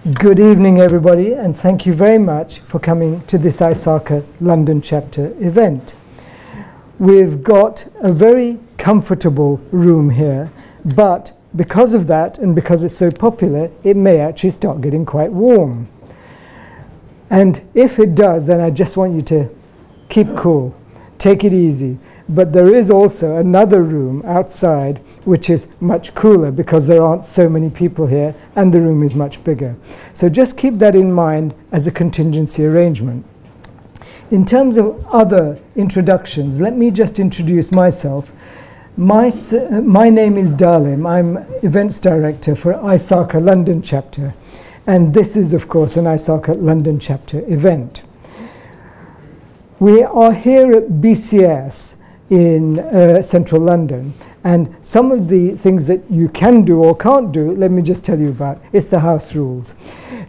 Good evening, everybody, and thank you very much for coming to this ISACA London chapter event. We've got a very comfortable room here, but because of that and because it's so popular, it may actually start getting quite warm. And if it does, then I just want you to keep cool, take it easy. But there is also another room outside which is much cooler because there aren't so many people here and the room is much bigger. So just keep that in mind as a contingency arrangement. In terms of other introductions, let me just introduce myself. My name is Dalim. I'm Events Director for ISACA London chapter. And this is, of course, an ISACA London chapter event. We are here at BCS in central London, and some of the things that you can do or can't do, let me just tell you about. It's the house rules.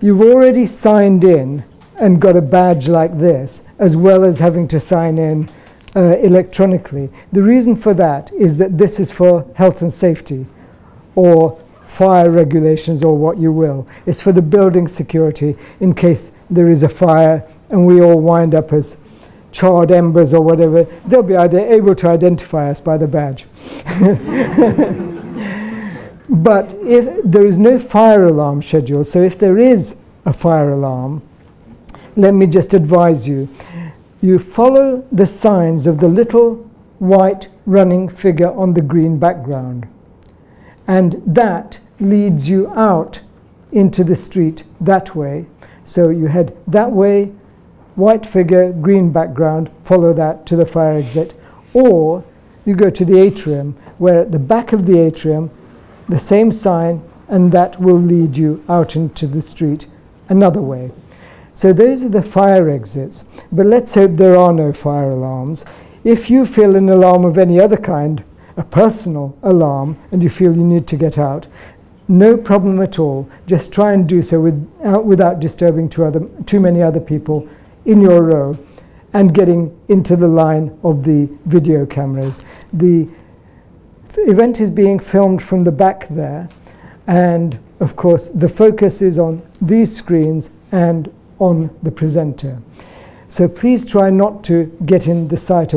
You've already signed in and got a badge like this, as well as having to sign in electronically. The reason for that is that this is for health and safety, or fire regulations, or what you will. It's for the building security in case there is a fire and we all wind up as charred embers or whatever. They'll be able to identify us by the badge. But if there is no fire alarm scheduled, so if there is a fire alarm, let me just advise you, you follow the signs of the little white running figure on the green background, and that leads you out into the street that way. So you head that way, white figure, green background, follow that to the fire exit. Or you go to the atrium, where at the back of the atrium, the same sign, and that will lead you out into the street another way. So those are the fire exits. But let's hope there are no fire alarms. If you feel an alarm of any other kind, a personal alarm, and you feel you need to get out, no problem at all. Just try and do so without disturbing too many other people in your row and getting into the line of the video cameras. The event is being filmed from the back there, and of course the focus is on these screens and on the presenter. So please try not to get in the sight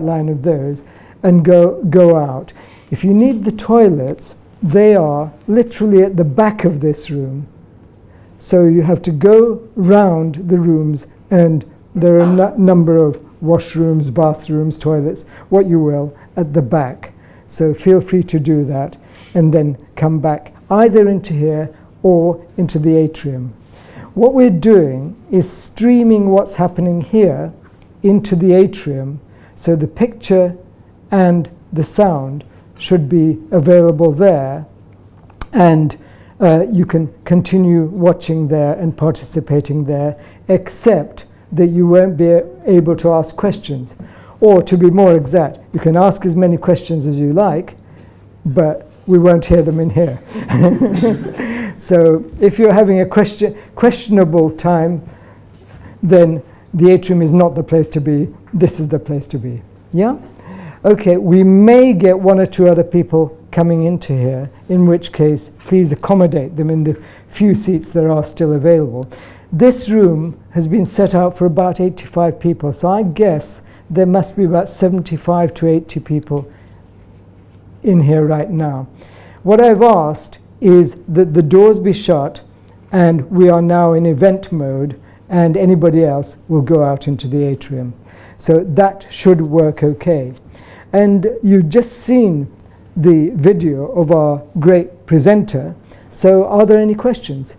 line of those and go out. If you need the toilets, they are literally at the back of this room. So you have to go round the rooms, and there are a number of washrooms, bathrooms, toilets, what you will, at the back. So feel free to do that and then come back either into here or into the atrium. What we're doing is streaming what's happening here into the atrium, so the picture and the sound should be available there, and you can continue watching there and participating there, except that you won't be able to ask questions. Or to be more exact, you can ask as many questions as you like, but we won't hear them in here. So if you're having a questionable time, then the atrium is not the place to be. This is the place to be. Yeah? Okay, we may get one or two other people coming into here, in which case please accommodate them in the few seats that are still available. This room has been set out for about 85 people, so I guess there must be about 75 to 80 people in here right now. What I've asked is that the doors be shut, and we are now in event mode, and anybody else will go out into the atrium. So that should work okay. And you've just seen the video of our great presenter, so are there any questions?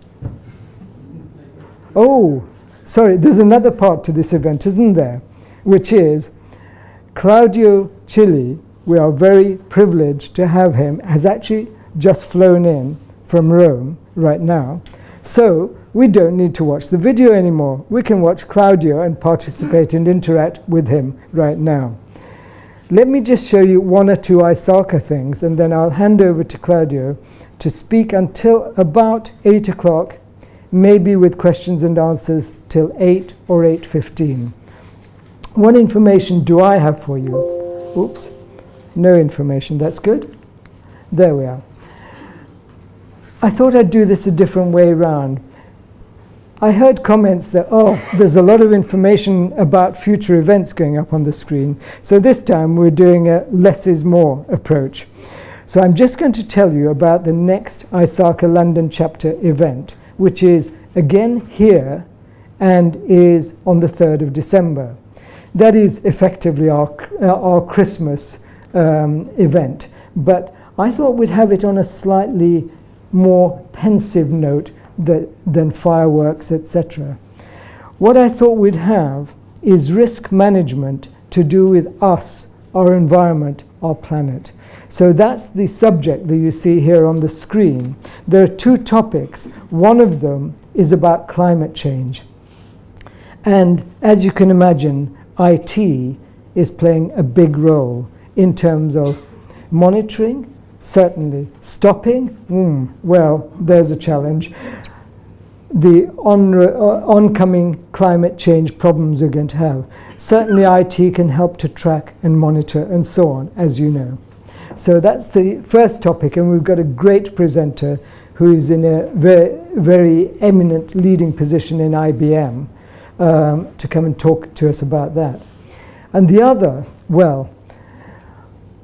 Oh, sorry, there's another part to this event, isn't there? Which is Claudio Chili, we are very privileged to have him, has actually just flown in from Rome right now. So we don't need to watch the video anymore. We can watch Claudio and participate and interact with him right now. Let me just show you one or two ISACA things, and then I'll hand over to Claudio to speak until about 8 o'clock, maybe with questions and answers till 8 or 8:15. What information do I have for you? Oops, no information, that's good. There we are. I thought I'd do this a different way around. I heard comments that, oh, there's a lot of information about future events going up on the screen. So this time we're doing a less is more approach. So I'm just going to tell you about the next ISACA London chapter event, which is again here and is on the 3rd of December. That is effectively our Christmas event. But I thought we'd have it on a slightly more pensive note than fireworks, etc. What I thought we'd have is risk management to do with us, our environment, our planet. So that's the subject that you see here on the screen. There are two topics. One of them is about climate change. And as you can imagine, IT is playing a big role in terms of monitoring, certainly. Stopping, well, there's a challenge. The oncoming climate change problems we're going to have. Certainly IT can help to track and monitor and so on, as you know. So that's the first topic, and we've got a great presenter who is in a very, very eminent leading position in IBM to come and talk to us about that. And the other, well,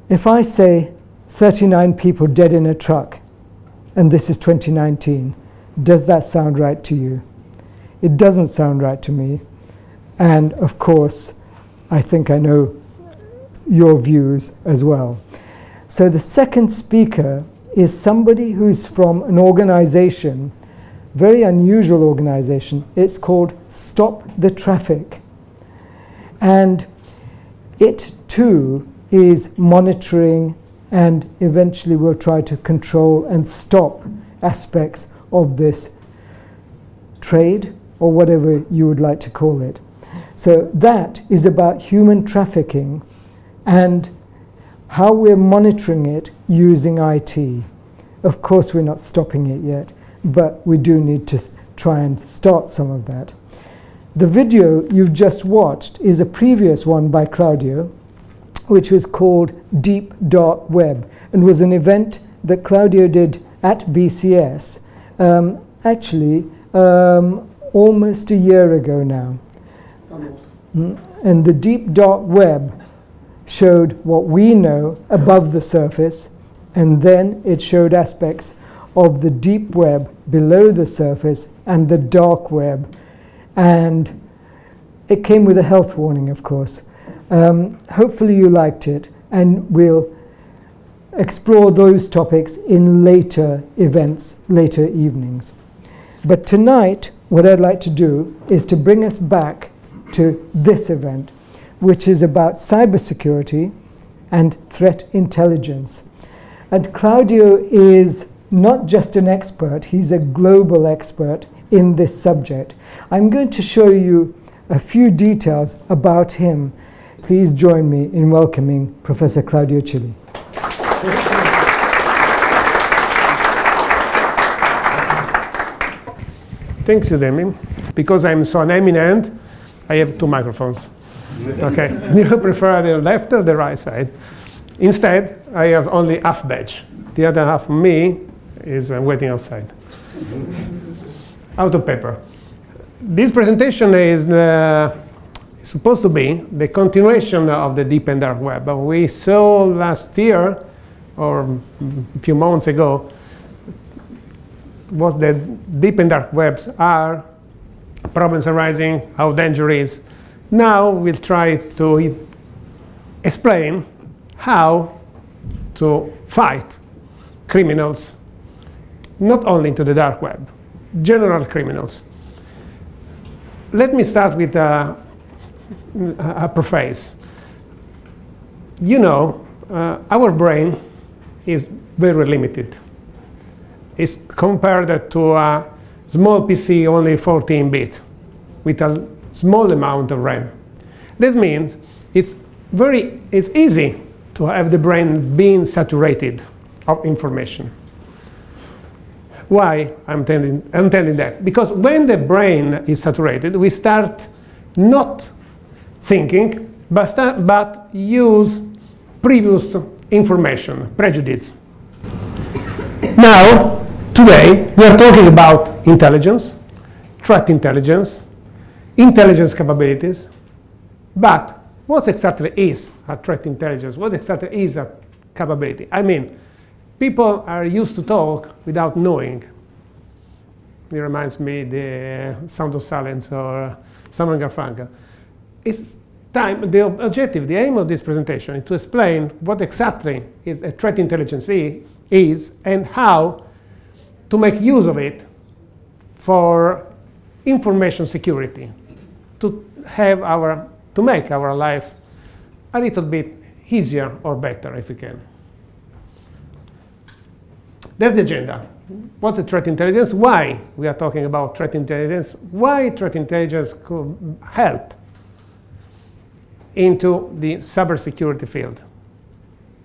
if I say 39 people dead in a truck, and this is 2019, does that sound right to you? It doesn't sound right to me. And of course, I think I know your views as well. So the second speaker is somebody who's from an organization, very unusual organization. It's called Stop the Traffic. And it too is monitoring and eventually will try to control and stop aspects of this trade, or whatever you would like to call it. So that is about human trafficking and how we're monitoring it using IT. Of course, we're not stopping it yet, but we do need to try and start some of that. The video you've just watched is a previous one by Claudio, which was called Deep Dark Web, and was an event that Claudio did at BCS actually almost a year ago now. Almost. And the Deep Dark Web showed what we know above the surface, and then it showed aspects of the deep web below the surface and the dark web. And it came with a health warning, of course. Hopefully you liked it, and we'll explore those topics in later events, later evenings. But tonight, what I'd like to do is to bring us back to this event, which is about cybersecurity and threat intelligence. And Claudio is not just an expert, he's a global expert in this subject. I'm going to show you a few details about him. Please join me in welcoming Professor Claudio Cilli. Thanks, Udemy. Because I'm so eminent, I have two microphones. Okay, you prefer the left or the right side? Instead, I have only half badge. The other half of me is waiting outside. Out of paper. This presentation is supposed to be the continuation of the deep and dark web. We saw last year, or a few months ago, what the deep and dark webs are, problems arising, how dangerous is. Now we'll try to explain how to fight criminals, not only into the dark web, general criminals. Let me start with a preface. You know, our brain is very limited. It's compared to a small PC, only 14-bit, with a small amount of RAM. This means it's easy to have the brain being saturated of information. Why I'm telling that? Because when the brain is saturated, we start not thinking, but use previous information, prejudice. Now, today, we are talking about intelligence, threat intelligence, intelligence capabilities, but what exactly is a threat intelligence? What exactly is a capability? I mean, people are used to talk without knowing. It reminds me the Sound of Silence or Simon Garfunkel. It's time, the objective, the aim of this presentation is to explain what exactly is a threat intelligence is and how to make use of it for information security, to make our life a little bit easier or better if we can. That's the agenda. What's a threat intelligence? Why we are talking about threat intelligence? Why threat intelligence could help into the cybersecurity field?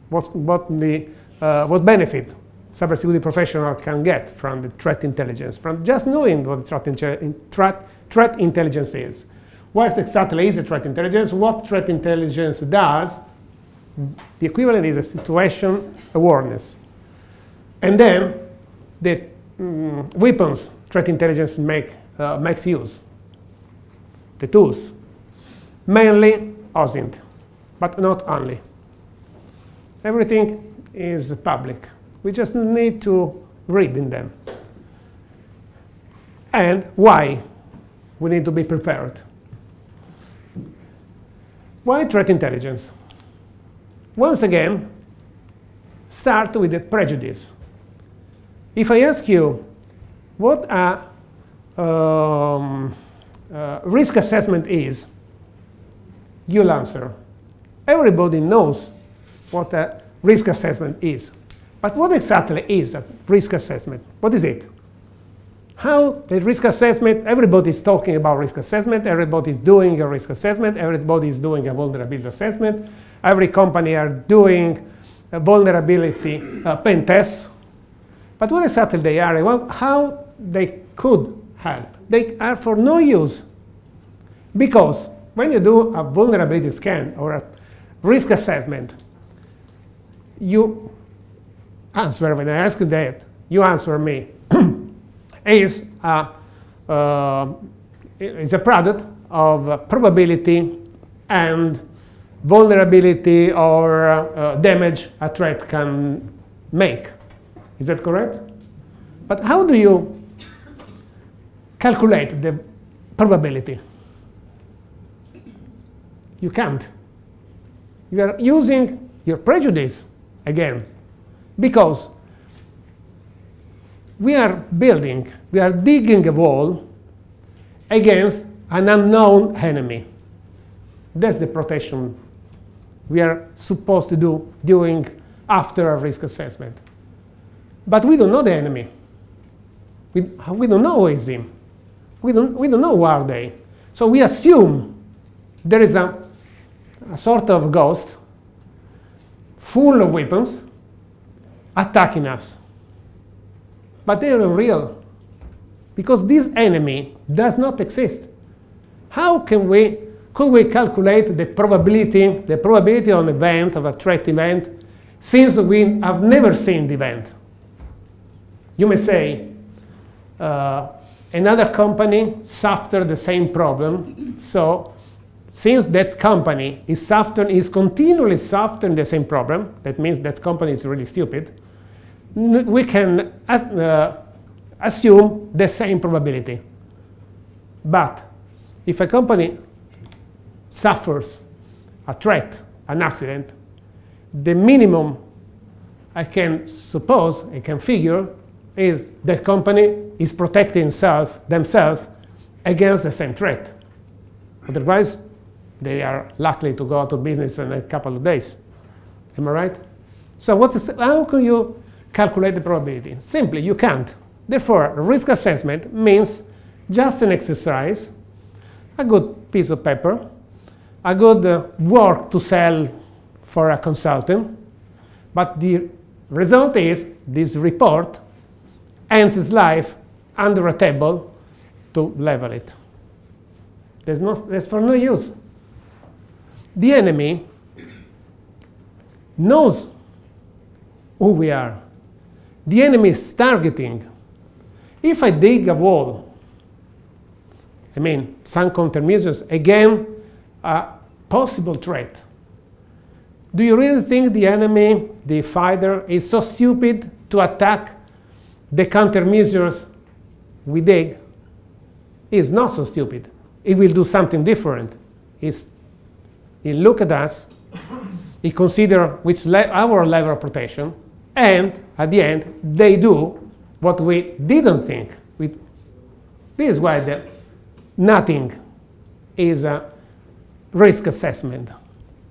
What benefit cybersecurity professional can get from the threat intelligence, from just knowing what threat intelligence is. What exactly is a threat intelligence? What threat intelligence does? The equivalent is a situation awareness. And then the weapons threat intelligence makes use. The tools. Mainly OSINT, but not only. Everything is public. We just need to read in them. And why we need to be prepared. Why threat intelligence? Once again, start with the prejudice. If I ask you what a risk assessment is, you'll answer. Everybody knows what a risk assessment is. But what exactly is a risk assessment? What is it? How the risk assessment, everybody's talking about risk assessment, everybody's doing a risk assessment, everybody's doing a vulnerability assessment, every company are doing a vulnerability pen tests. But what exactly they are, well, how they could help? They are for no use. Because when you do a vulnerability scan or a risk assessment, you answer, when I ask you that, you answer me, is a product of probability and vulnerability or damage a threat can make. Is that correct? But how do you calculate the probability? You can't. You are using your prejudice again, because we are digging a wall against an unknown enemy. That's the protection we are supposed to do during after a risk assessment. But we don't know the enemy. We don't know who is him. We don't know who are they. So we assume there is a sort of ghost full of weapons attacking us. But they are real, because this enemy does not exist. How could we calculate the probability of an event, of a threat event, since we have never seen the event? You may say, another company suffered the same problem, so since that company is continually suffering the same problem, that means that company is really stupid, we can assume the same probability. But if a company suffers a threat, an accident, the minimum I can suppose, I can figure, is that company is protecting themselves against the same threat. Otherwise, they are likely to go out of business in a couple of days. Am I right? So how can you calculate the probability? Simply, you can't. Therefore, risk assessment means just an exercise, a good piece of paper, a good work to sell for a consultant. But the result is this report ends its life under a table to level it. There's for no use. The enemy knows who we are. The enemy is targeting. If I dig a wall I mean, some countermeasures, again, a possible threat. Do you really think the enemy, the fighter, is so stupid to attack the countermeasures we dig? He is not so stupid. He will do something different. He look at us, he consider our level of protection, and at the end, they do what we didn't think. This is why nothing is a risk assessment.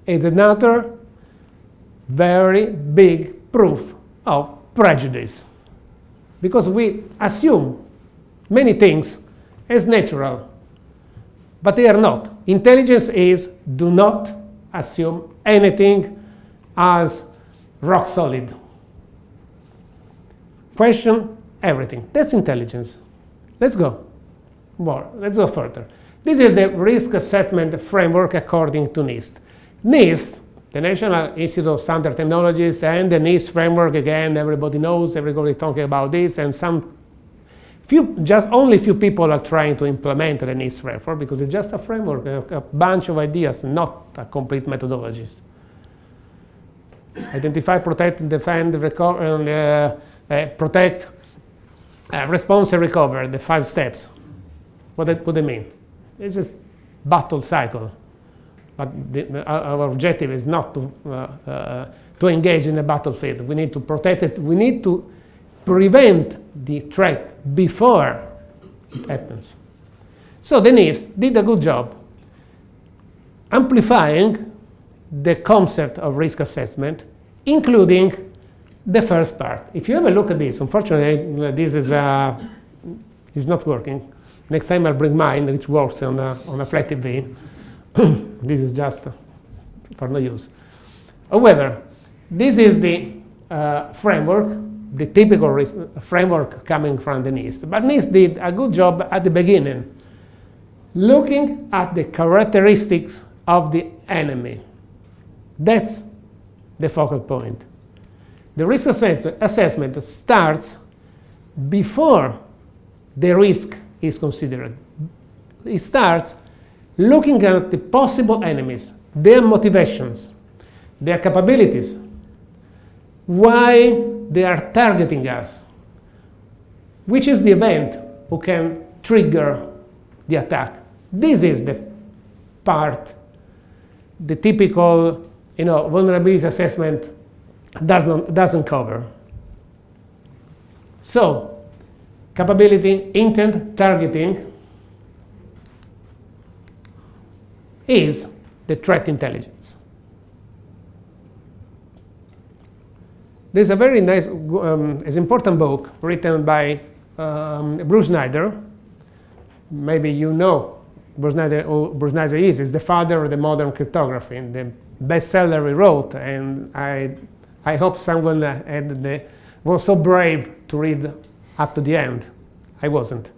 It's another very big proof of prejudice. Because we assume many things as natural, but they are not. Intelligence is do not assume anything as rock solid. Question everything. That's intelligence. Let's go more. Let's go further. This is the risk assessment framework according to NIST. NIST, the National Institute of Standard Technologies, and the NIST framework, again, everybody knows, everybody talking about this, and only few people are trying to implement the NIST framework because it's just a framework, a bunch of ideas, not a complete methodology. Identify, protect, defend, recover, protect, response, and recover, the 5 steps. What do they mean? It's a battle cycle. But our objective is not to engage in a battlefield. We need to protect it. We need to prevent the threat before it happens. So the NIST did a good job amplifying the concept of risk assessment, including the first part. If you have a look at this, unfortunately, this is not working. Next time I'll bring mine, which works on a flat TV. This is just for no use. However, this is the framework, the typical framework coming from the NIST. But NIST did a good job at the beginning, looking at the characteristics of the enemy. That's the focal point. The risk assessment starts before the risk is considered. It starts looking at the possible enemies, their motivations, their capabilities, why they are targeting us, which is the event who can trigger the attack. This is the part the typical vulnerability assessment doesn't cover. So, capability, intent, targeting is the threat intelligence. There's a very nice, important book written by Bruce Schneider. Maybe you know Bruce Schneider is. He's the father of the modern cryptography, and the bestseller he wrote. And I hope someone was so brave to read up to the end. I wasn't.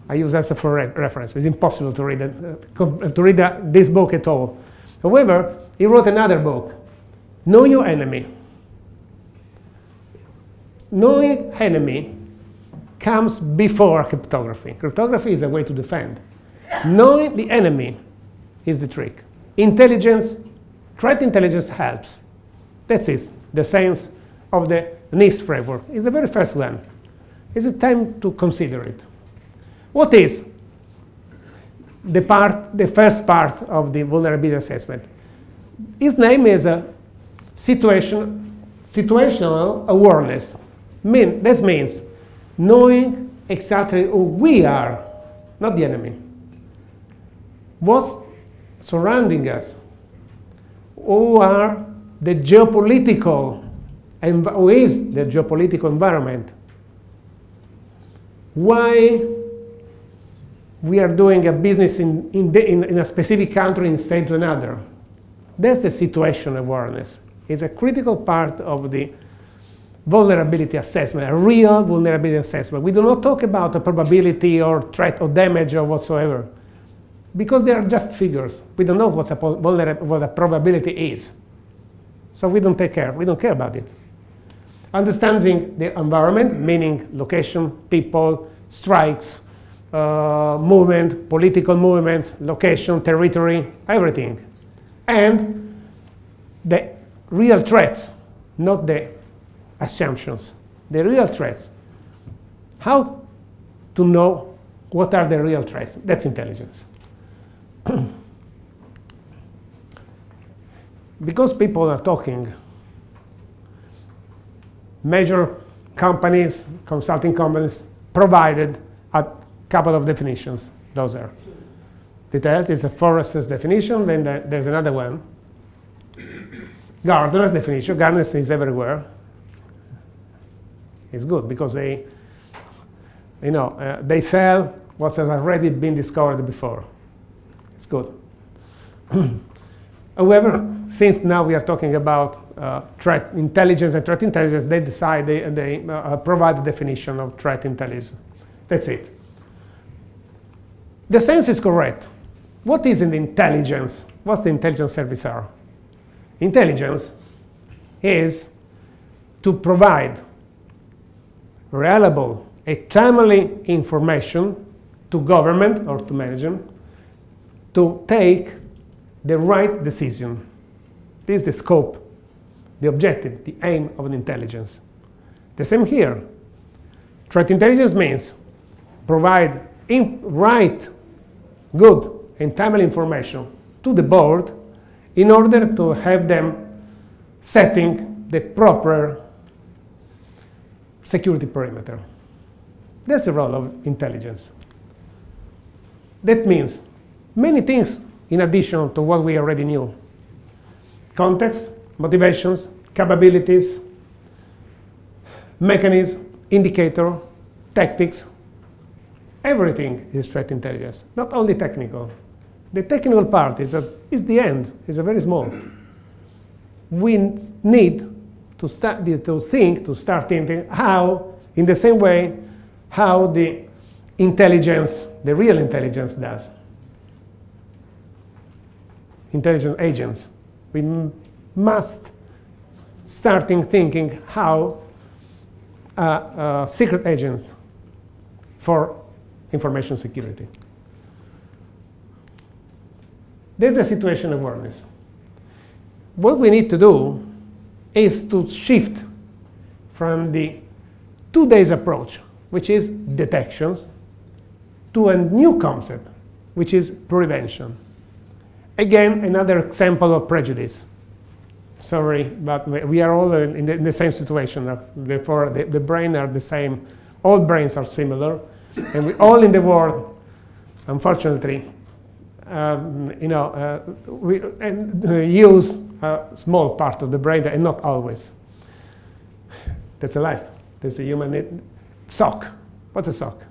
I use that for reference. It's impossible to read this book at all. However, he wrote another book, Know Your Enemy. Knowing enemy comes before cryptography. Cryptography is a way to defend. Knowing the enemy is the trick. Intelligence, threat intelligence helps. That's it, the sense of the NIST framework. It's the very first one. It's a time to consider it. What is the first part of the vulnerability assessment? Its name is a situational awareness. That means knowing exactly who we are, not the enemy. What's surrounding us? Who are the geopolitical, and who is the geopolitical environment? Why we are doing a business in a specific country instead to another? That's the situational awareness. It's a critical part of the vulnerability assessment, a real vulnerability assessment. We do not talk about a probability or threat or damage or whatsoever, because they are just figures. We don't know what a probability is. So we don't take care. We don't care about it. Understanding the environment, meaning location, people, strikes, movement, political movements, location, territory, everything. And the real threats, not the assumptions, the real threats. How to know what are the real threats? That's intelligence. Because people are talking, major companies, consulting companies, provided a couple of definitions. Those are details. It's a Forrester's definition. Then there's another one. Gartner's definition. Gartner is everywhere. It's good because they, they sell what has already been discovered before. It's good. However, since now we are talking about threat intelligence and threat intelligence, they decide they provide the definition of threat intelligence. That's it. The sense is correct. What is an intelligence? What's the intelligence service are? Intelligence is to provide reliable and timely information to government or to management to take the right decision. This is the scope, the objective, the aim of an intelligence. The same here. Threat intelligence means provide right, good, and timely information to the board in order to have them setting the proper security perimeter. That's the role of intelligence. That means many things in addition to what we already knew. Context, motivations, capabilities, mechanism, indicator, tactics. Everything is threat intelligence, not only technical. The technical part is the end, is very small. We need to start thinking how, in the same way, how the intelligence, the real intelligence does. Intelligent agents. We must start thinking how secret agents for information security. There's the situation awareness. What we need to do is to shift from the 2 days approach, which is detections, to a new concept, which is prevention. Again, another example of prejudice. Sorry, but we are all in the same situation. Therefore, the brain are the same. All brains are similar. And we all in the world, unfortunately, we use a small part of the brain and not always. That's a life. That's a human need. SOC. What's a SOC?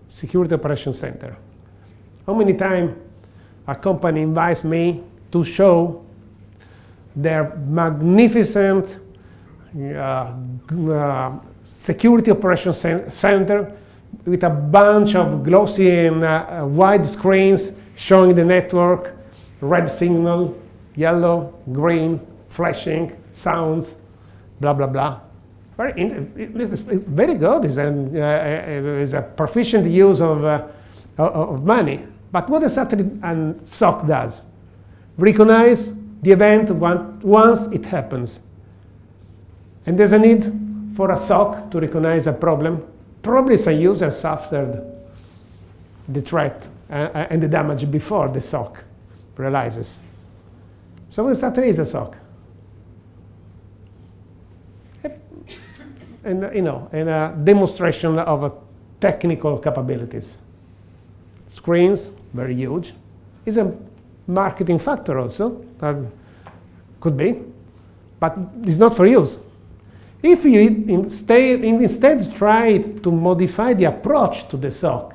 Security Operations Center. How many times a company invites me to show their magnificent security operations center with a bunch of glossy and wide screens showing the network, red signal, yellow, green, flashing, sounds, blah, blah, blah. It's very good. It's a proficient use of money. But what exactly a SOC does? Recognize the event once it happens. And there's a need for a SOC to recognize a problem. Probably some user suffered the threat and the damage before the SOC realizes. So what exactly is a SOC? And a demonstration of technical capabilities. Screens, very huge. Is a marketing factor also. Could be. But it's not for use. If you instead try to modify the approach to the SOC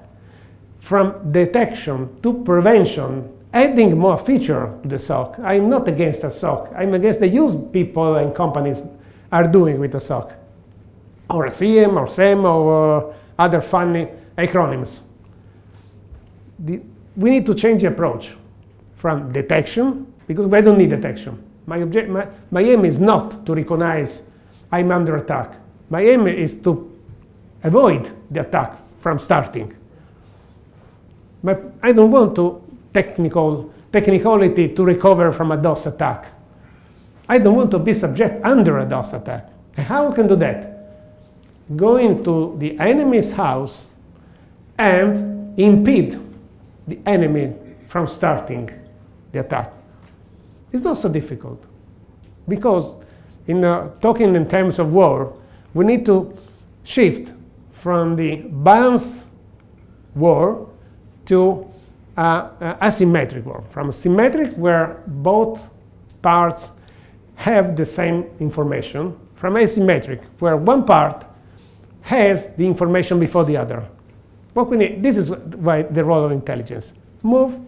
from detection to prevention, adding more feature to the SOC, I'm not against a SOC. I'm against the use people and companies are doing with the SOC. Or a CM or SEM or other funny acronyms. We need to change the approach from detection, because we don't need detection. My aim is not to recognize I'm under attack. My aim is to avoid the attack from starting. But I don't want to technicality to recover from a DOS attack. I don't want to be subject under a DOS attack. And how I can do that? Go into the enemy's house and impede the enemy from starting the attack. It's not so difficult, because talking in terms of war, we need to shift from the balanced war to asymmetric war. From symmetric, where both parts have the same information, from asymmetric, where one part has the information before the other. What we need, this is why the role of intelligence. Move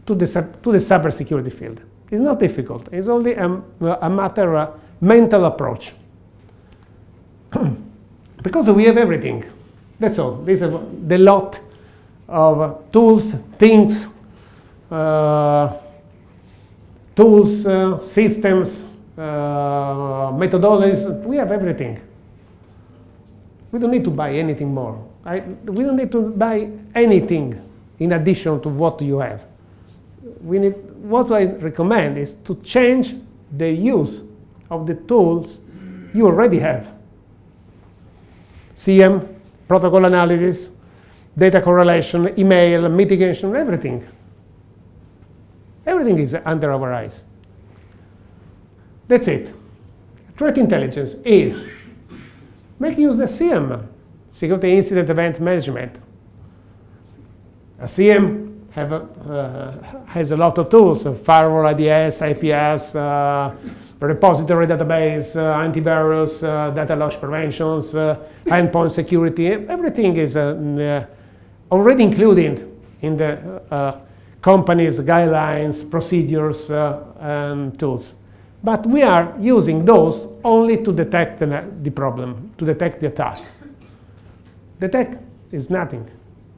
to the cybersecurity field. It's not difficult. It's only a matter of mental approach. Because we have everything. That's all. This is the lot of tools, things, systems, methodologies. We have everything. We don't need to buy anything more. We don't need to buy anything in addition to what you have. What I recommend is to change the use of the tools you already have. CM, protocol analysis, data correlation, email, mitigation, everything. Everything is under our eyes. That's it. Threat intelligence is make use of CM, Security Incident Event Management. A CM has a lot of tools, firewall, IDS, IPS, repository database, antivirus, data loss preventions, endpoint security. Everything is already included in the company's guidelines, procedures, and tools. But we are using those only to detect the problem, to detect the attack. The attack is nothing.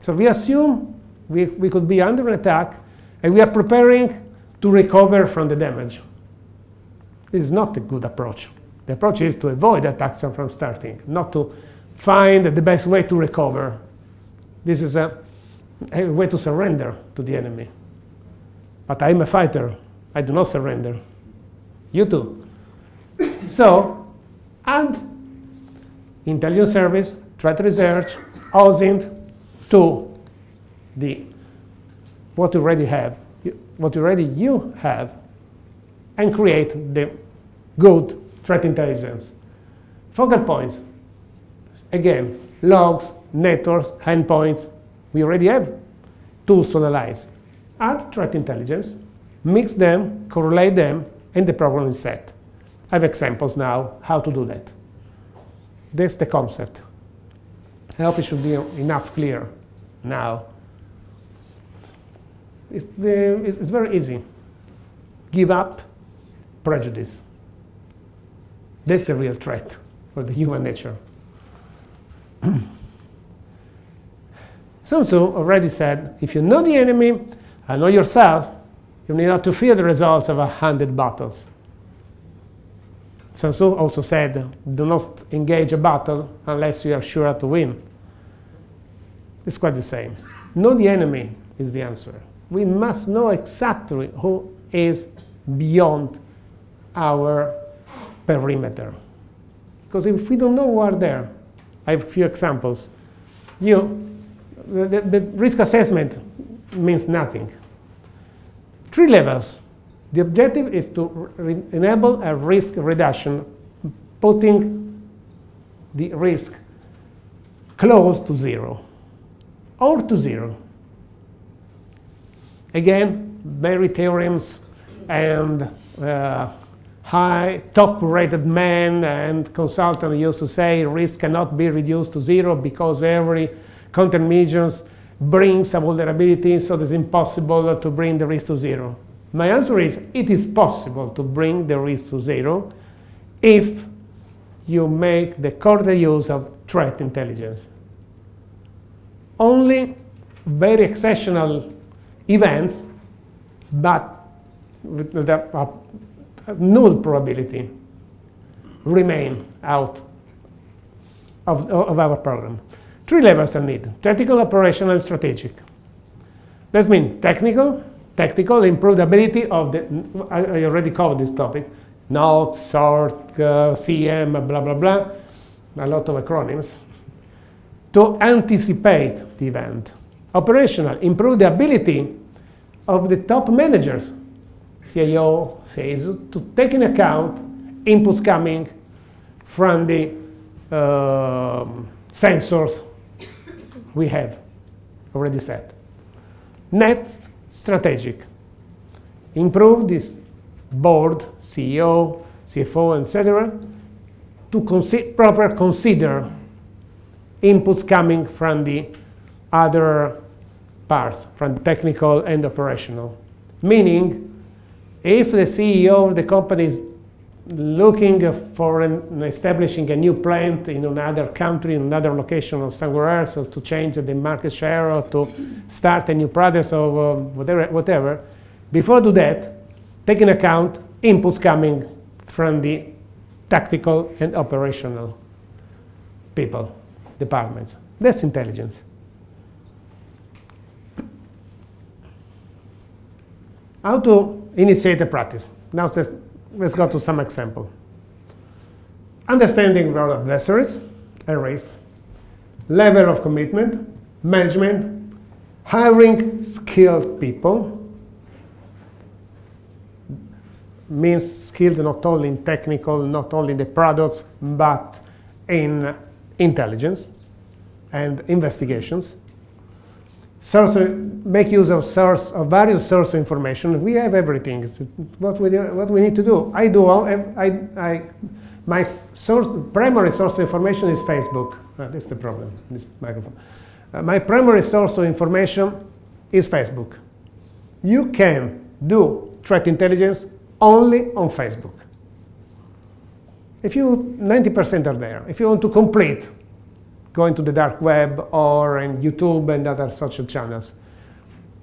So we assume we could be under an attack, and we are preparing to recover from the damage. This is not a good approach. The approach is to avoid attacks from starting, not to find the best way to recover. This is a way to surrender to the enemy. But I'm a fighter. I do not surrender. You too. So, add intelligence service, threat research, OSINT to what you already have, you have, and create the good threat intelligence. Focal points, again, logs, networks, endpoints. We already have tools to analyze. Add threat intelligence, mix them, correlate them, and the problem is set. I have examples now how to do that. That's the concept. I hope it should be enough clear now. It's very easy. Give up prejudice. That's a real threat for the human nature. Sun Tzu already said, if you know the enemy and know yourself, you need not to fear the results of 100 battles. Sun Tzu also said, do not engage a battle unless you are sure to win. It's quite the same. Know the enemy is the answer. We must know exactly who is beyond our perimeter. Because if we don't know who are there, I have a few examples. The risk assessment means nothing. 3 levels. The objective is to enable a risk reduction, putting the risk close to 0 or to 0. Again, Berry theorems and high top-rated men and consultants used to say risk cannot be reduced to 0 because every countermeasures brings a vulnerability, so it's impossible to bring the risk to 0. My answer is, it is possible to bring the risk to 0 if you make the correct use of threat intelligence. Only very exceptional events, but with a null probability, remain out of our program. 3 levels are needed: tactical, operational, and strategic. That means technical, improve the ability of the, I already covered this topic, node, sort, CM, blah, blah, blah, a lot of acronyms, to anticipate the event. Operational, improve the ability of the top managers, CIO, CISO, to take into account inputs coming from the sensors we have already set. Next, strategic. Improve this board, CEO, CFO, etc., to consider inputs coming from the other parts, from technical and operational. Meaning, if the CEO of the company is looking for establishing a new plant in another country, in another location or somewhere else, or to change the market share or to start a new product or whatever, before do that, take into account inputs coming from the tactical and operational people, departments. That's intelligence. How to initiate a practice? Now let's go to some example. Understanding our adversaries and risks, level of commitment, management, hiring skilled people, means skilled not only in technical, not only in the products, but in intelligence and investigations. Make use of various sources of information. We have everything. What we need to do. My primary source of information is Facebook. That's the problem. This microphone. My primary source of information is Facebook. You can do threat intelligence only on Facebook. If you 90% are there. If you want to complete, going to the dark web or in YouTube and other social channels,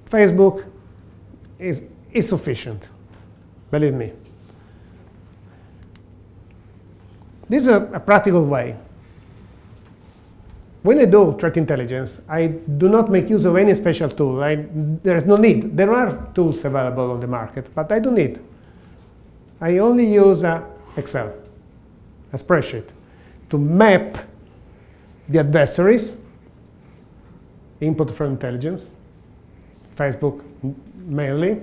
Facebook is sufficient, believe me. This is a practical way. When I do threat intelligence, I do not make use of any special tool. There is no need. There are tools available on the market, but I don't need. I only use Excel, a spreadsheet, to map the adversaries, input from intelligence, Facebook mainly,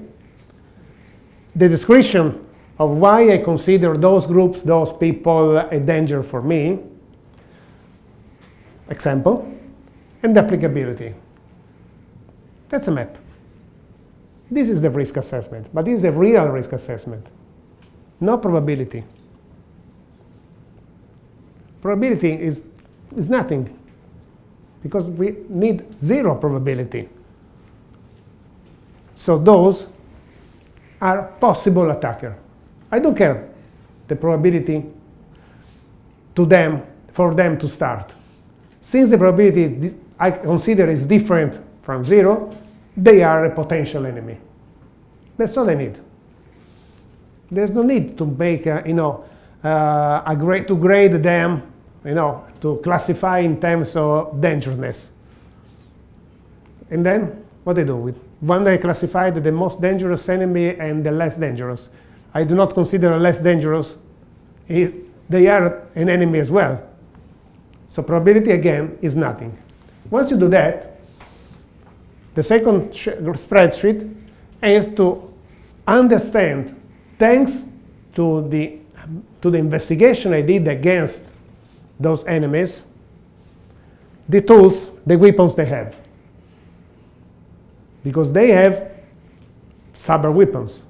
the description of why I consider those groups, those people a danger for me, example, and the applicability. That's a map. This is the risk assessment, but this is a real risk assessment, no probability. Probability is nothing, because we need zero probability. So those are possible attackers. I don't care the probability for them to start. Since the probability I consider is different from zero, they are a potential enemy. That's all I need. There's no need to make to grade them, to classify in terms of dangerousness. And then what I do with one, I classify the most dangerous enemy and the less dangerous. I do not consider less dangerous if they are an enemy as well. So probability again is nothing. Once you do that, the second spreadsheet is to understand, thanks to the investigation I did against those enemies, the tools, the weapons they have. Because they have cyber weapons.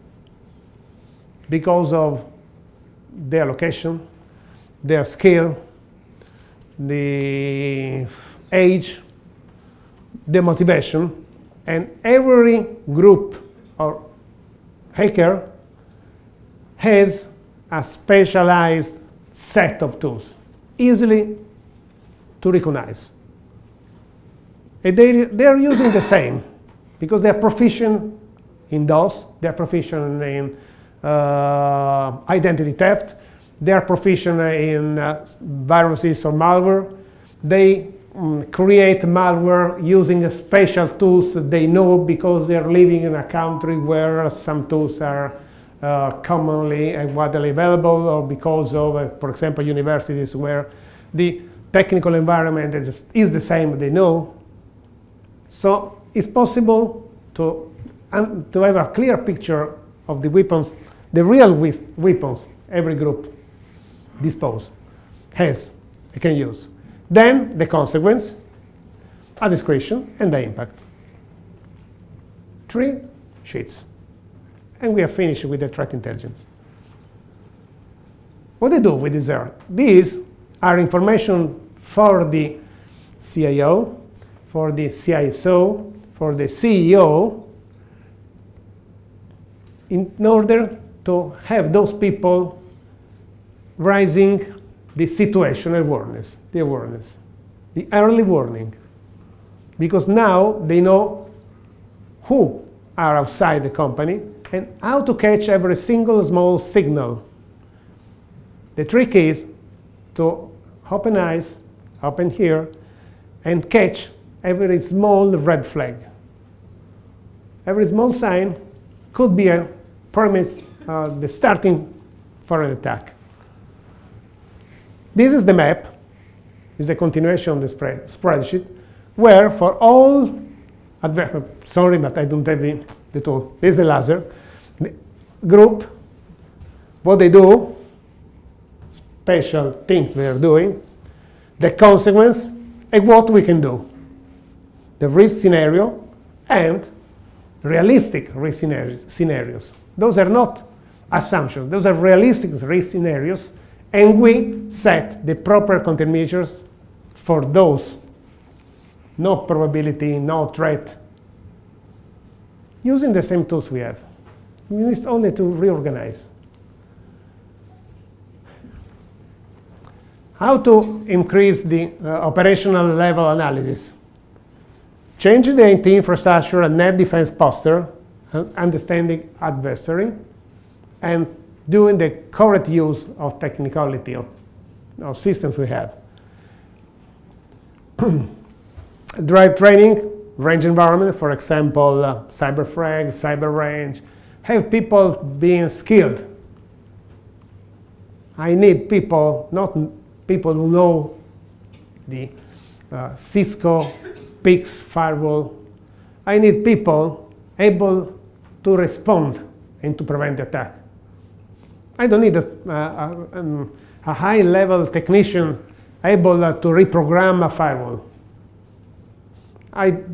Because of their location, their skill, the age, the motivation, and every group or hacker has a specialized set of tools, easily to recognize. And they are using the same, because they are proficient in DOS, they are proficient in identity theft, they are proficient in viruses or malware. They create malware using special tools that they know because they're living in a country where some tools are commonly and widely available, or because of, for example, universities where the technical environment is the same, they know. So it's possible to have a clear picture of the weapons, the real weapons every group has, it can use. Then the consequence, a discretion, and the impact. 3 sheets. And we are finished with the threat intelligence. What they do with these are? These are information for the CIO, for the CISO, for the CEO, in order to have those people raising the situational awareness, the early warning. Because now they know who are outside the company and how to catch every single small signal. The trick is to open eyes, open ear, and catch every small red flag. Every small sign could be a premise, the starting for an attack. This is the map, is the continuation of the spreadsheet, where for all, sorry, but I don't have the tool. This is the laser. The group, what they do, special things they are doing, the consequence, and what we can do. The risk scenario and realistic risk scenarios. Those are not assumptions. Those are realistic risk scenarios, and we set the proper countermeasures for those. No probability, no threat. Using the same tools we have. We need only to reorganize. How to increase the operational level analysis? Change the IT infrastructure and net defense posture, understanding adversary, and doing the correct use of technicality of systems we have. Drive training, range environment, for example, cyber frag, cyber range. Have people being skilled. I need people, not people who know the Cisco PIX firewall. I need people able to respond and to prevent the attack. I don't need a high-level technician able to reprogram a firewall. I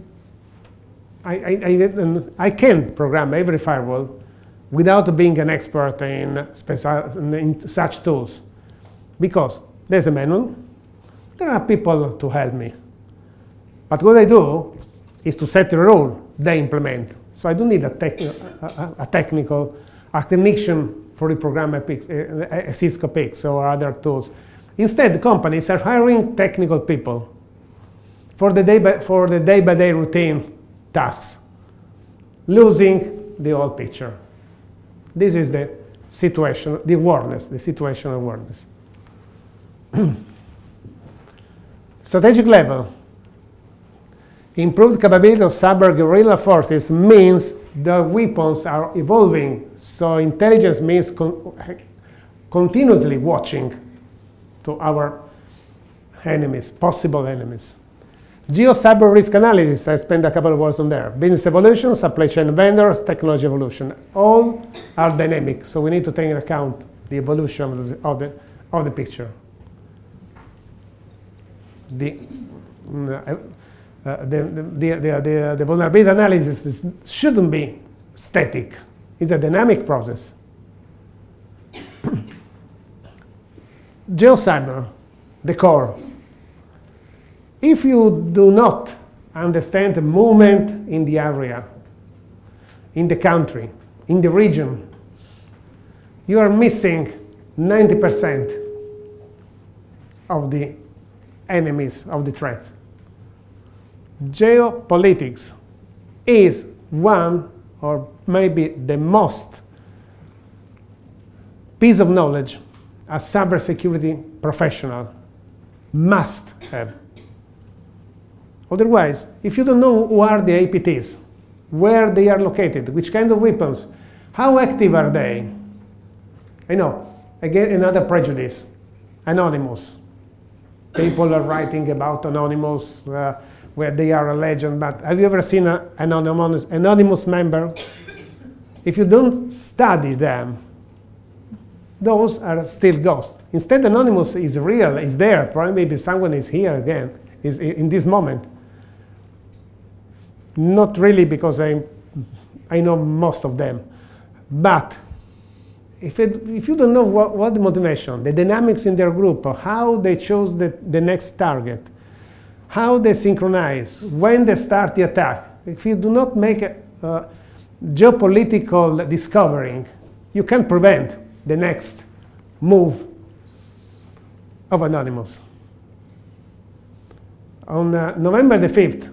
can program every firewall without being an expert in such tools, because there's a manual, there are people to help me. But what I do is to set the rule, they implement. So I don't need a technician for reprogram a Cisco PIX or other tools. Instead, companies are hiring technical people for the day-by-day routine tasks, losing the whole picture. This is the situation, the awareness, the situational awareness. Strategic level. Improved capability of cyber guerrilla forces means the weapons are evolving. So intelligence means continuously watching to our enemies, possible enemies. Geo-cyber risk analysis, I spent a couple of words on there. Business evolution, supply chain vendors, technology evolution. All are dynamic, so we need to take into account the evolution of the picture. The vulnerability analysis shouldn't be static. It's a dynamic process. Geo-cyber, the core. If you do not understand the movement in the area, in the country, in the region, you are missing 90% of the enemies of the threat. Geopolitics is one, or maybe the most, piece of knowledge a cybersecurity professional must have. Otherwise, if you don't know who are the APTs, where they are located, which kind of weapons, how active are they? I know, again, another prejudice, Anonymous. People are writing about Anonymous, where they are a legend, but have you ever seen an anonymous member? If you don't study them, those are still ghosts. Instead, Anonymous is real, is there. Probably maybe someone is here again, is in this moment. Not really, because I know most of them. But if you don't know what the motivation, the dynamics in their group, or how they chose the next target, how they synchronize, when they start the attack, if you do not make a geopolitical discovering, you can prevent the next move of Anonymous. On November the 5th,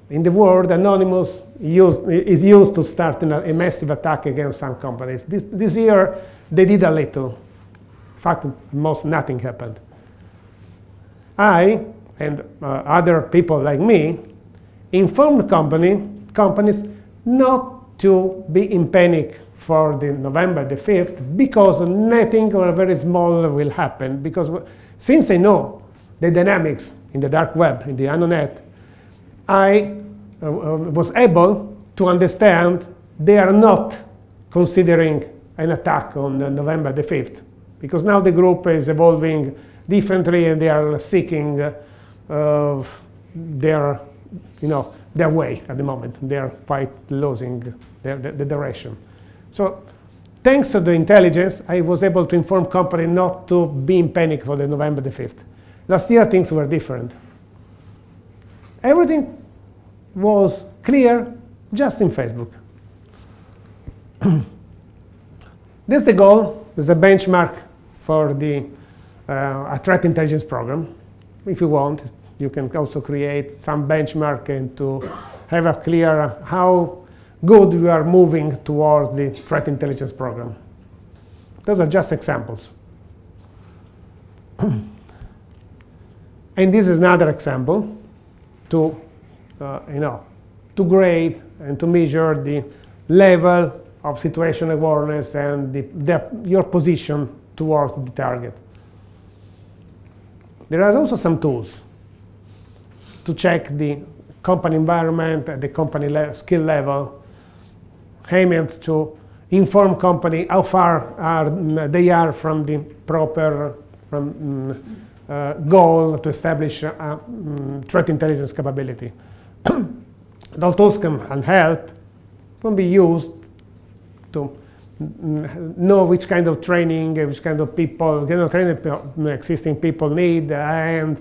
in the world, Anonymous is used to start a massive attack against some companies. This year, they did a little. In fact, almost nothing happened. I, and other people like me, informed companies not to be in panic for the November the 5th, because nothing or very small will happen. Because since I know the dynamics in the dark web, in the Anonet, I was able to understand they are not considering an attack on November the 5th, because now the group is evolving differently and they are seeking their way at the moment. They are quite losing the direction. So thanks to the intelligence, I was able to inform company not to be in panic for the November the 5th. Last year, things were different. Everything was clear just in Facebook. That's the goal. There's a benchmark for the a threat intelligence program. If you want, you can also create some benchmark and to have a clear how good we are moving towards the threat intelligence program. Those are just examples. And this is another example to to grade and to measure the level of situation awareness and your position towards the target. There are also some tools to check the company environment at the company skill level, aimed to inform company how far they are from the proper goal to establish a threat intelligence capability. Those tools can help, can be used to know which kind of training, which kind of people, training existing people need, and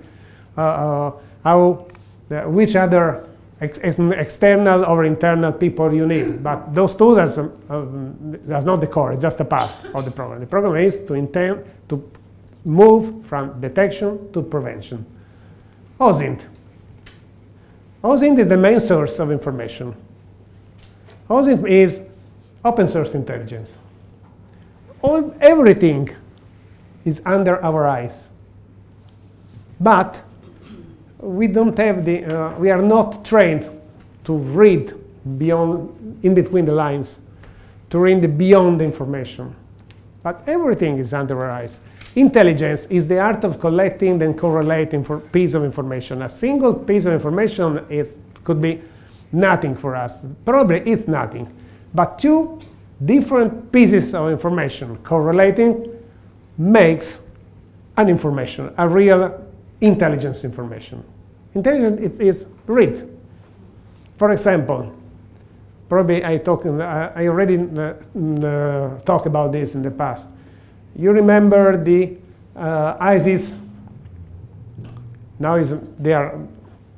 which other external or internal people you need. But those tools that's not the core, it's just a part of the program. The program is to intend to move from detection to prevention. OSINT. OSINT is the main source of information. OSINT is open source intelligence. Everything is under our eyes. But we don't have we are not trained to read beyond, in between the lines, to read beyond the information. But everything is under our eyes. Intelligence is the art of collecting and correlating for piece of information. A single piece of information could be nothing for us. Probably it's nothing. But two different pieces of information correlating makes an information, a real intelligence information. Intelligence is read. For example, probably I already talked about this in the past. You remember the ISIS? Now they are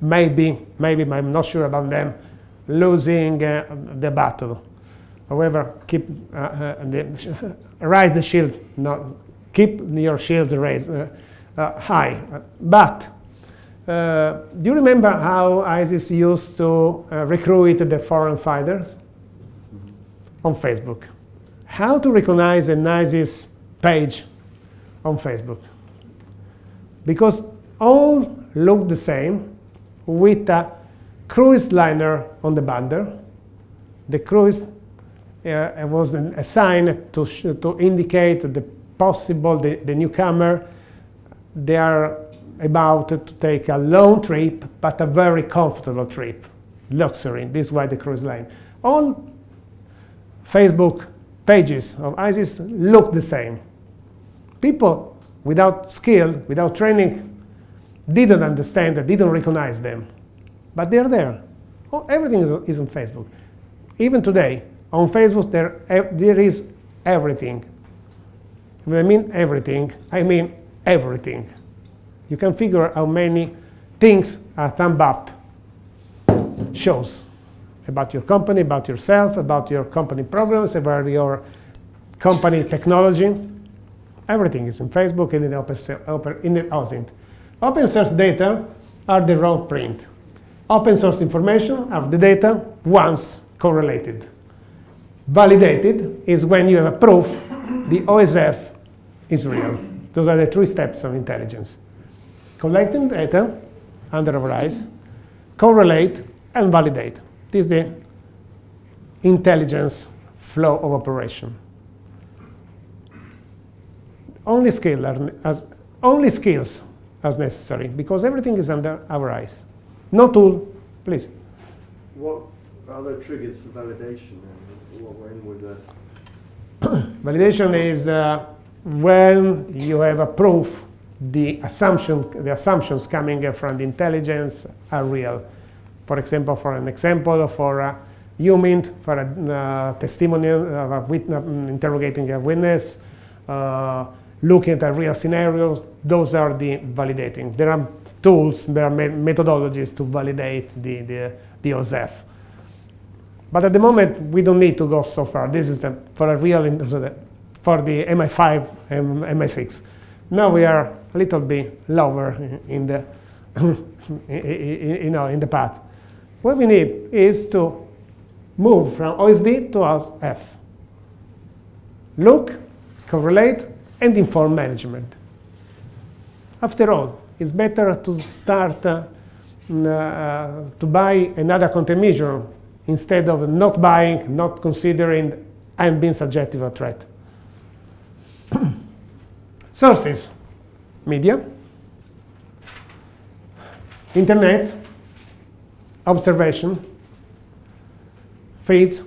maybe I'm not sure about them, losing the battle. However, keep raise the shield. No, keep your shields raised high. But do you remember how ISIS used to recruit the foreign fighters? On Facebook. How to recognize an ISIS page on Facebook? Because all look the same, with a cruise liner on the banner. The cruise was a sign to indicate the possible, the newcomer, they are about to take a long trip, but a very comfortable trip, luxury. This is why the cruise line. All Facebook pages of ISIS look the same. People without skill, without training, didn't understand, didn't recognize them. But they're there. Oh, everything is on Facebook. Even today, on Facebook, there is everything. When I mean everything, I mean everything. You can figure how many things a thumb up shows about your company, about yourself, about your company programs, about your company technology. Everything is in Facebook and in the OSINT. Open source data are the raw print. Open source information are the data once correlated. Validated is when you have a proof the OSF is real. Those are the 3 steps of intelligence. Collecting data under our eyes, correlate, and validate. This is the intelligence flow of operation. Only skills as necessary, because everything is under our eyes. No tool, please. What are the triggers for validation? When would that? Validation is when you have a proof the assumptions coming from the intelligence are real. For example, for a UMINT, for a testimonial of a witness, interrogating a witness, looking at real scenarios, those are the validating. There are tools, there are methodologies to validate the OSF. But at the moment, we don't need to go so far. This is for the MI5 and MI6. Now we are a little bit lower in the, in the path. What we need is to move from OSD to OSF. Look, correlate, and inform management. After all, it's better to start to buy another countermeasure instead of not buying, not considering, and being subject to a threat. Sources: media, internet, observation, feeds,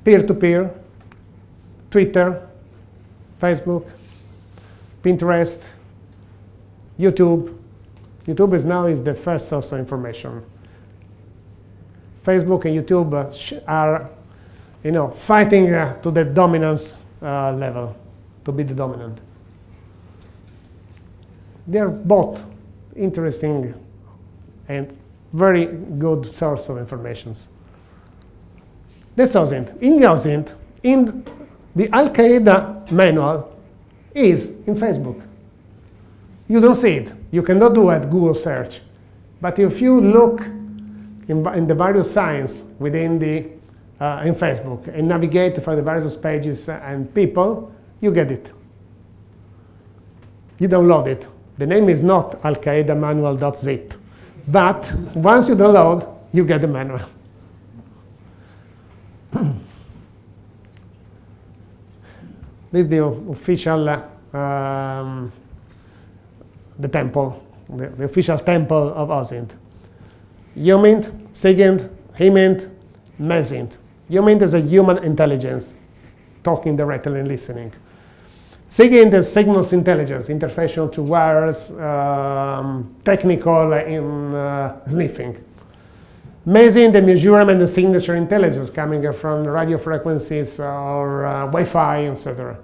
peer-to-peer, Twitter, Facebook, Pinterest, YouTube. YouTube is the first source of information. Facebook and YouTube are, fighting to the dominance level, to be the dominant. They are both interesting and very good source of information. That's OSINT. In the OSINT, in the Al-Qaeda manual is in Facebook. You don't see it. You cannot do a Google search. But if you look in the various signs within in Facebook and navigate for the various pages and people, you get it. You download it. The name is not Al-Qaeda manual.zip. But once you download, you get the manual. This is the official, the temple, the official temple of OSINT. UMINT, SIGINT, HIMINT, MESINT. UMINT is a human intelligence, talking directly and listening. SIGINT is signals intelligence, intersection to wires, technical sniffing. MESINT, the measurement and signature intelligence coming from radio frequencies or Wi-Fi, etc.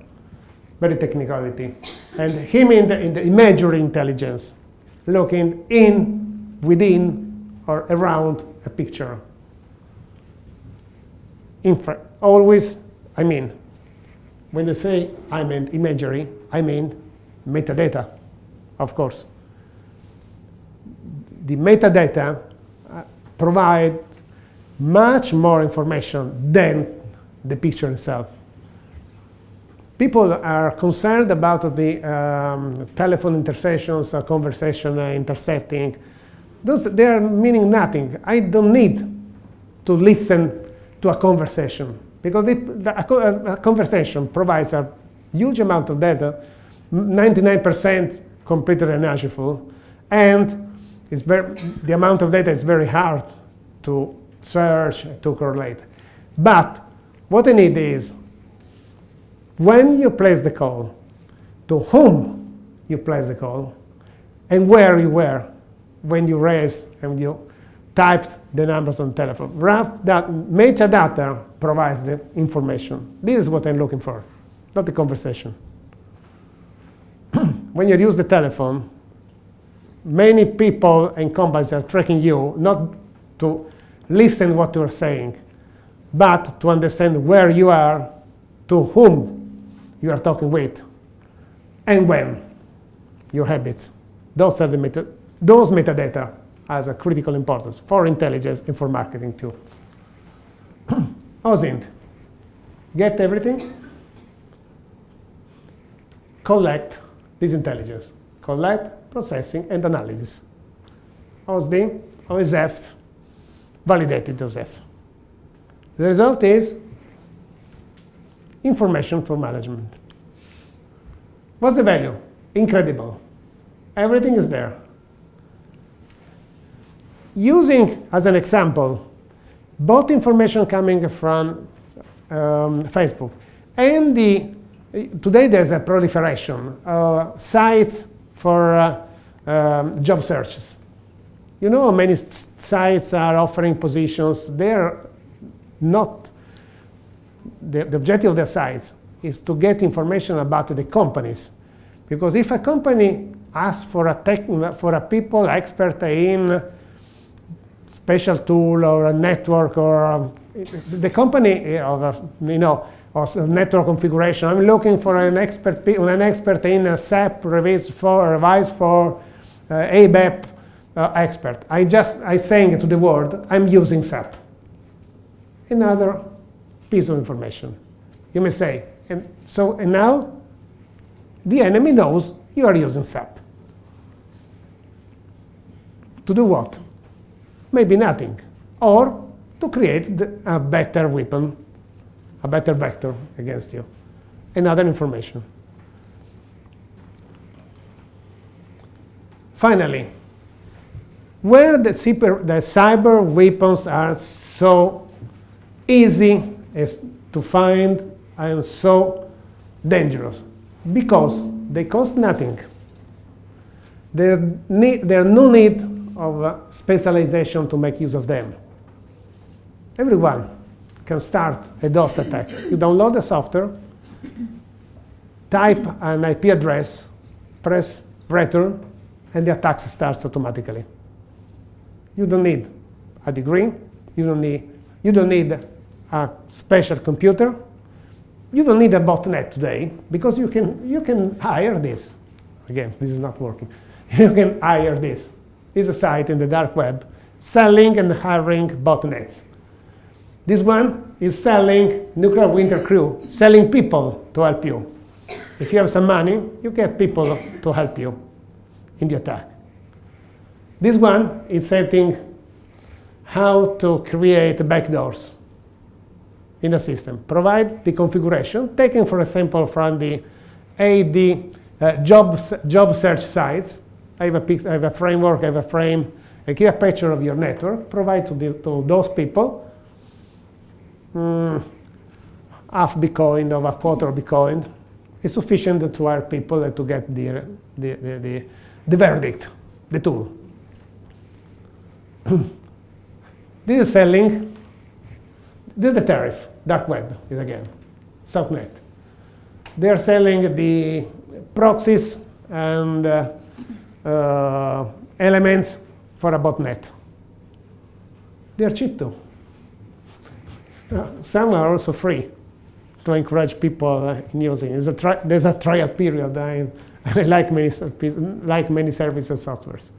Very technicality. And HIMINT in the imagery intelligence, looking in, within, or around a picture. Always, when they say I mean imagery, I mean metadata, of course. The metadata provide much more information than the picture itself. People are concerned about the telephone interceptions, conversation intercepting, They are meaning nothing. I don't need to listen to a conversation, because a conversation provides a huge amount of data, 99% completely unuseful, and the amount of data is very hard to search, to correlate. But what I need is, when you place the call, to whom you place the call, and where you were when you raised and you typed the numbers on the telephone. Metadata provides the information. This is what I'm looking for, not the conversation. When you use the telephone, many people and companies are tracking you, not to listen what you're saying, but to understand where you are, to whom you are talking with, and when, your habits. Those are those metadata has a critical importance for intelligence and for marketing too. OSINT, get everything, collect this intelligence, collect, processing, and analysis. OSD, OSF, validated OSF. The result is information for management. What's the value? Incredible. Everything is there. Using, as an example, both information coming from Facebook and today there's a proliferation sites for job searches. You know how many sites are offering positions? They're not, the objective of the sites is to get information about the companies. Because if a company asks for a people expert in special tool or a network, or the company or network configuration, I'm looking for an expert in SAP revised for ABAP expert. I saying to the world, I'm using SAP. Another piece of information. You may say, and now the enemy knows you are using SAP. To do what? Maybe nothing. Or to create a better weapon, a better vector against you. Another information. Finally, where the cyber weapons are so easy as to find and so dangerous, because they cost nothing. There's no need of specialization to make use of them. Everyone can start a DOS attack. You download the software, type an IP address, press return, and the attack starts automatically. You don't need a degree. You don't need a special computer. You don't need a botnet today, because you can hire this. Again, this is not working. You can hire this. This is a site in the dark web selling and hiring botnets. This one is selling nuclear winter crew, selling people to help you. If you have some money, you get people to help you in the attack. This one is setting how to create backdoors in a system. Provide the configuration, taken for example from the AD job search sites. I have a framework, I have a frame, a clear picture of your network. Provide to those people half Bitcoin or a quarter of Bitcoin. It's sufficient to hire people and to get the verdict, the tool. This is selling. This is the tariff. Dark web is again subnet. They are selling the proxies and elements for a botnet. They are cheap too. Some are also free to encourage people in using. There's a trial period. I like many services and softwares.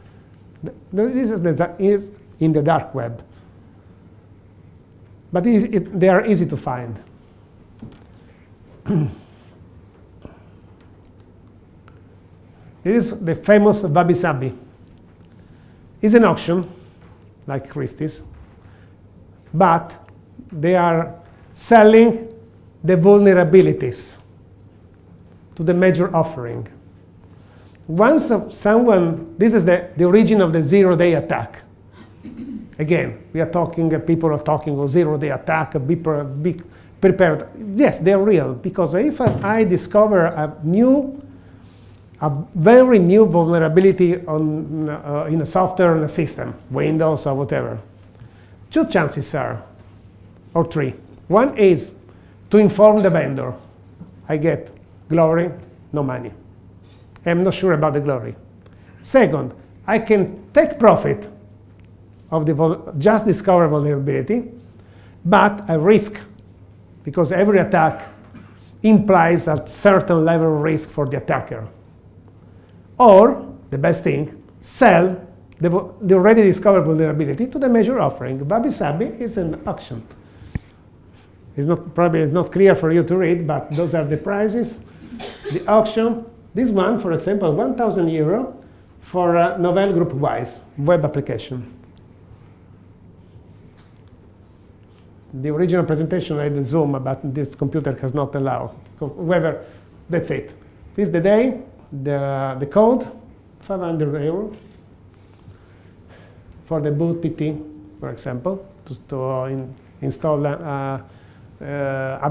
This is in the dark web. But they are easy to find. This is the famous wabi-sabi. It's an auction, like Christie's, but they are selling the vulnerabilities to the major offering. Once someone, this is the origin of the zero-day attack. Again, we are talking, people are talking of zero-day attack, be prepared. Yes, they're real, because if I discover a very new vulnerability in a software in a system, Windows or whatever, two chances are, or three. One is to inform the vendor. I get glory, no money. I'm not sure about the glory. Second, I can take profit of the just discovered vulnerability, but I risk, because every attack implies a certain level of risk for the attacker. Or, the best thing, sell the already discovered vulnerability to the major offering. Wabi-sabi is an auction. Probably it's not clear for you to read, but those are the prices. The auction, this one, for example, 1,000 euro for a Novell Group-wise web application. The original presentation I had Zoom, but this computer has not allowed. However, that's it. This is the day, the code, 500 euro for the boot PT, for example, to install a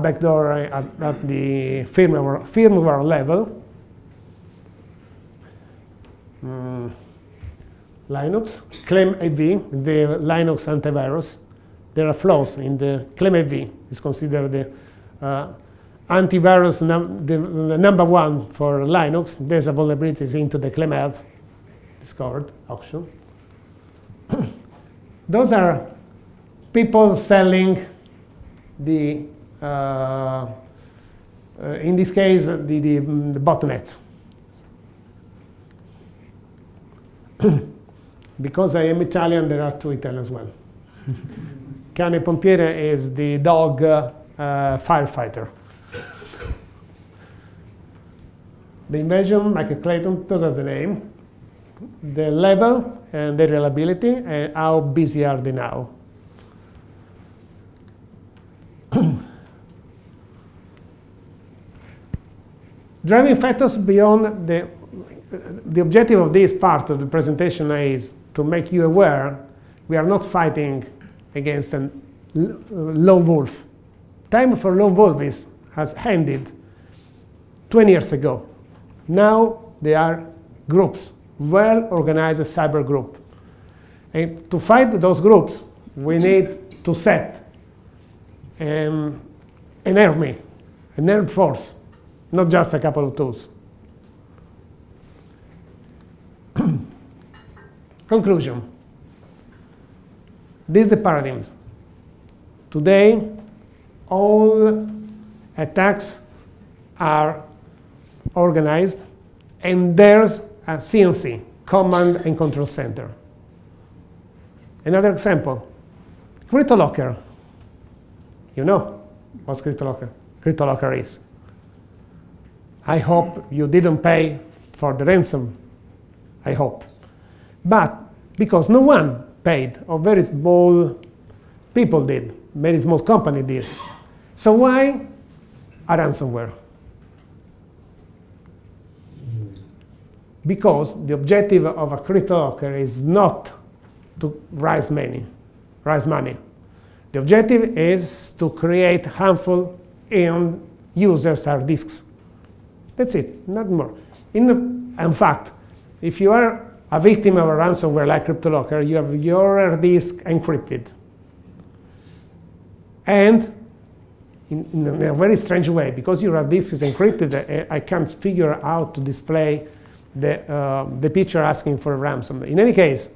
backdoor at the firmware level. Linux, ClaimAV, the Linux antivirus. There are flaws in the ClaimAV. It's considered the antivirus, the number one for Linux. There's a vulnerabilities into the ClaimAV discovered auction. Those are people selling the, in this case, the botnets. Because I am Italian, there are two Italians as well. Cane Pompiere is the dog firefighter. The invasion, Michael Clayton, those are the name. The level and the reliability, and how busy are they now. Driving factors beyond the objective of this part of the presentation is to make you aware we are not fighting against a lone wolf. Time for lone wolves has ended 20 years ago. Now they are groups, well-organized cyber group. And to fight those groups, we need to set an army, an armed force, not just a couple of tools. Conclusion. These are the paradigms. Today, all attacks are organized, and there's a CNC, Command and Control Center. Another example, CryptoLocker. You know what CryptoLocker? CryptoLocker is. I hope you didn't pay for the ransom. I hope. But because no one paid, or very small people did, very small company did. So why a ransomware? Because the objective of a CryptoLocker is not to raise money. The objective is to create harmful end users' hard disks. That's it, not more. In fact, if you are a victim of a ransomware like CryptoLocker, you have your hard disk encrypted. And in a very strange way, because your hard disk is encrypted, I can't figure out how to display the picture asking for a ransom. In any case,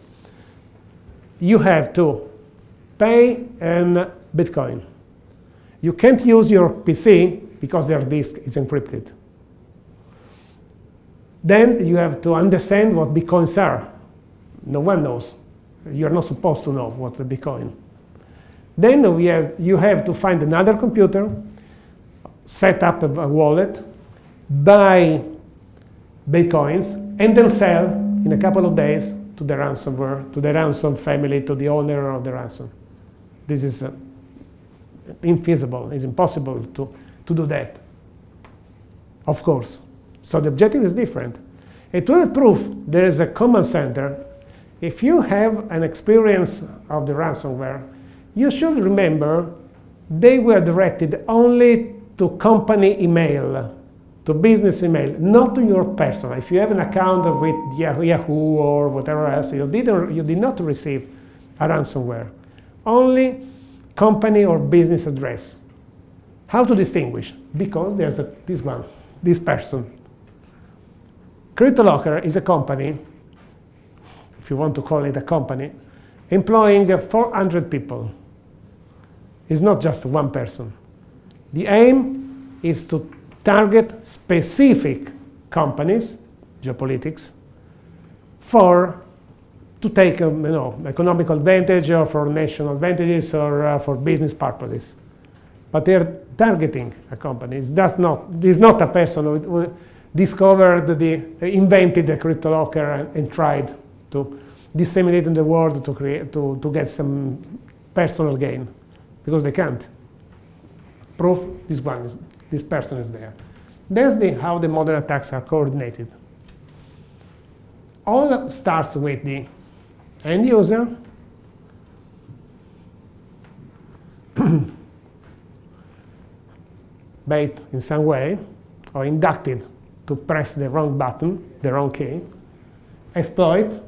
you have to pay in Bitcoin. You can't use your PC because their disk is encrypted. Then you have to understand what Bitcoins are. No one knows. You're not supposed to know what the Bitcoin. Then you have to find another computer, set up a wallet, buy Bitcoins, and then sell in a couple of days to the ransomware, to the ransom family, to the owner of the ransom. This is infeasible. It's impossible to do that, of course. So the objective is different. And to have proof there is a command center, if you have an experience of the ransomware, you should remember they were directed only to company email, to business email, not to your personal. If you have an account with Yahoo or whatever else, you did not receive a ransomware. Only company or business address. How to distinguish? Because there's this person. CryptoLocker is a company, if you want to call it a company, employing 400 people. It's not just one person. The aim is to target specific companies, geopolitics, to take economical advantage or for national advantages or for business purposes. But they're targeting a company. It's not a person who discovered invented the CryptoLocker and tried to disseminate in the world to get some personal gain, because they can't. Proof this person is there. That's how the modern attacks are coordinated. All starts with the end user, bait in some way, or inducted to press the wrong button, the wrong key, exploit,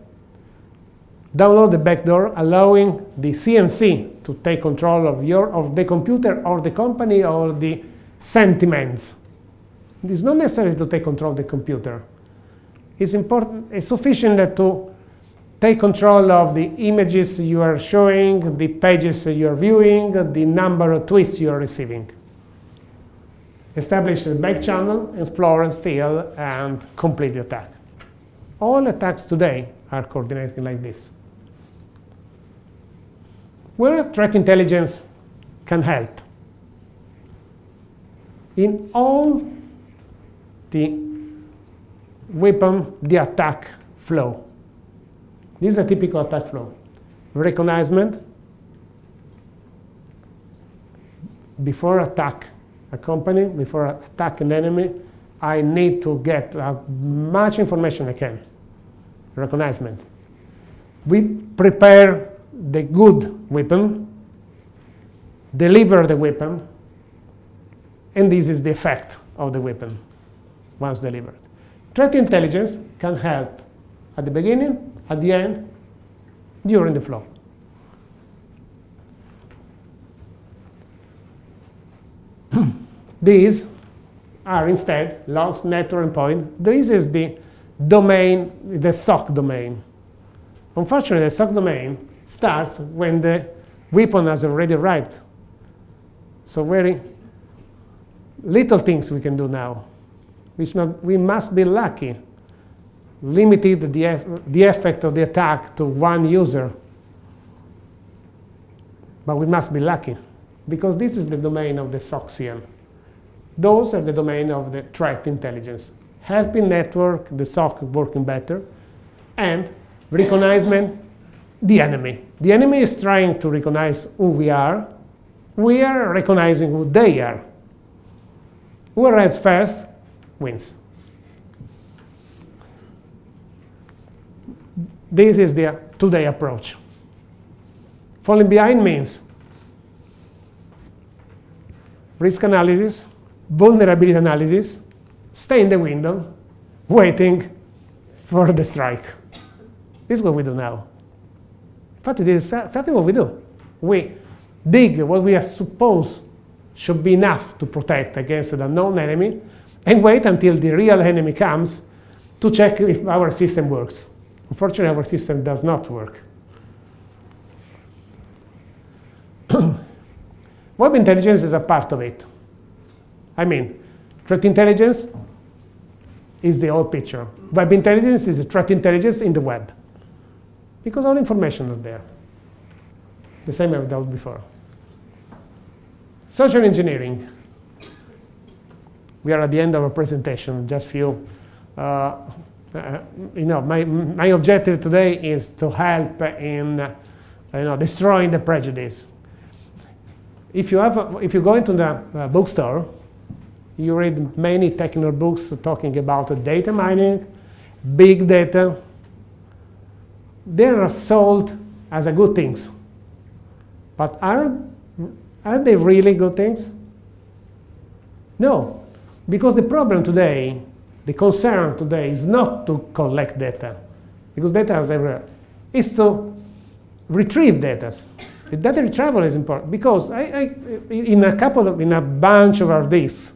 download the backdoor, allowing the CNC to take control of the computer or the company or the sentiments. It's not necessary to take control of the computer. It's sufficient to take control of the images you are showing, the pages you are viewing, the number of tweets you are receiving. Establish the back channel, explore and steal, and complete the attack. All attacks today are coordinated like this. Where threat intelligence can help? In all the the attack flow. This is a typical attack flow. Recognizement. Before attack a company, before attack an enemy, I need to get as much information I can. Recognizement. We prepare the good weapon, deliver the weapon, and this is the effect of the weapon once delivered. Threat intelligence can help at the beginning, at the end, during the flow. These are instead logs, network, and point. This is the domain, the SOC domain. Unfortunately, the SOC domain starts when the weapon has already arrived. So very little things we can do now. We must be lucky, limited the effect of the attack to one user. But we must be lucky, because this is the domain of the SOC CM. Those are the domain of the threat intelligence, helping network, the SOC working better, and recognizement, the enemy. The enemy is trying to recognize who we are. We are recognizing who they are. Who arrives first wins. This is the today approach. Falling behind means risk analysis, vulnerability analysis, stay in the window, waiting for the strike. This is what we do now. In fact, it is exactly what we do. We dig what we suppose should be enough to protect against an unknown enemy, and wait until the real enemy comes to check if our system works. Unfortunately, our system does not work. Web intelligence is a part of it. I mean, threat intelligence is the whole picture. Web intelligence is a threat intelligence in the web, because all information is there. The same I've done before. Social engineering. We are at the end of our presentation. Just few my objective today is to help in destroying the prejudice. If you go into the bookstore, you read many technical books talking about data mining, big data. They are sold as a good things, but are they really good things? No, because the problem today, the concern today is not to collect data, because data is everywhere. It's to retrieve data. The data retrieval is important because in a bunch of our disks,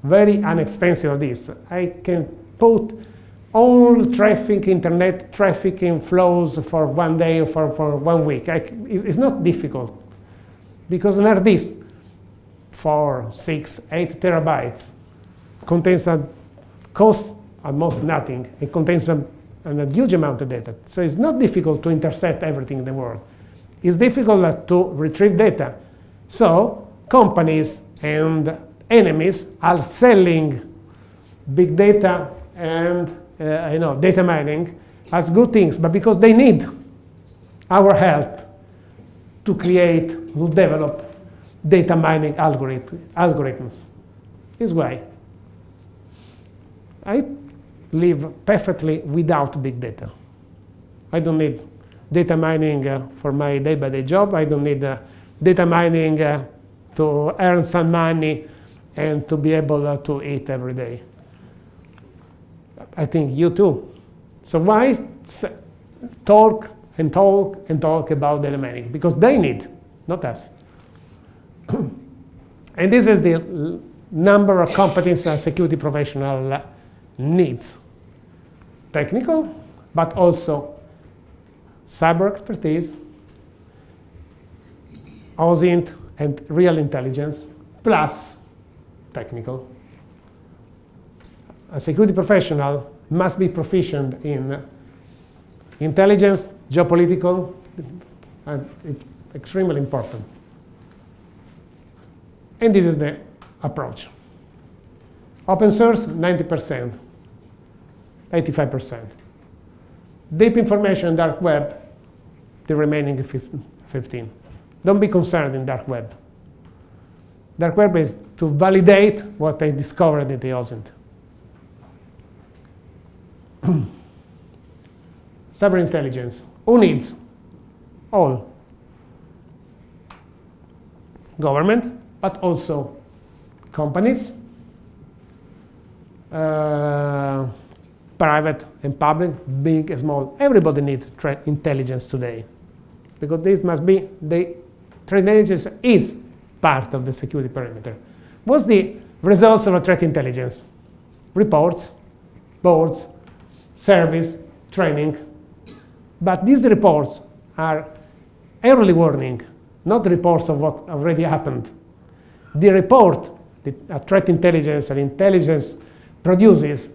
very inexpensive disks, I can put all traffic, internet traffic in flows for 1 day or for 1 week. It's not difficult because an hard disk, 4, 6, 8 terabytes, contains a cost almost nothing. It contains a huge amount of data. So it's not difficult to intercept everything in the world. It's difficult to retrieve data. So companies and enemies are selling big data and data mining as good things, but because they need our help to develop data mining algorithms. This way. I live perfectly without big data. I don't need data mining for my day-by-day job. I don't need data mining to earn some money and to be able to eat every day. I think you too. So why talk and talk and talk about data mining? Because they need, not us. And this is the number of competence a security professional needs. Technical, but also cyber expertise, OSINT, and real intelligence, plus technical. A security professional must be proficient in intelligence, geopolitical, and it's extremely important. And this is the approach. Open source, 90%, 85%. Deep information, dark web, the remaining 15. Don't be concerned in dark web. Dark web is to validate what I discovered in the OSINT. Cyber intelligence. Who needs? All. Government, but also companies, private and public, big and small. Everybody needs threat intelligence today, because this must be the threat intelligence is part of the security perimeter. What's the results of a threat intelligence? Reports, boards, service, training. But these reports are early warning, not reports of what already happened. The report that a threat intelligence and intelligence produces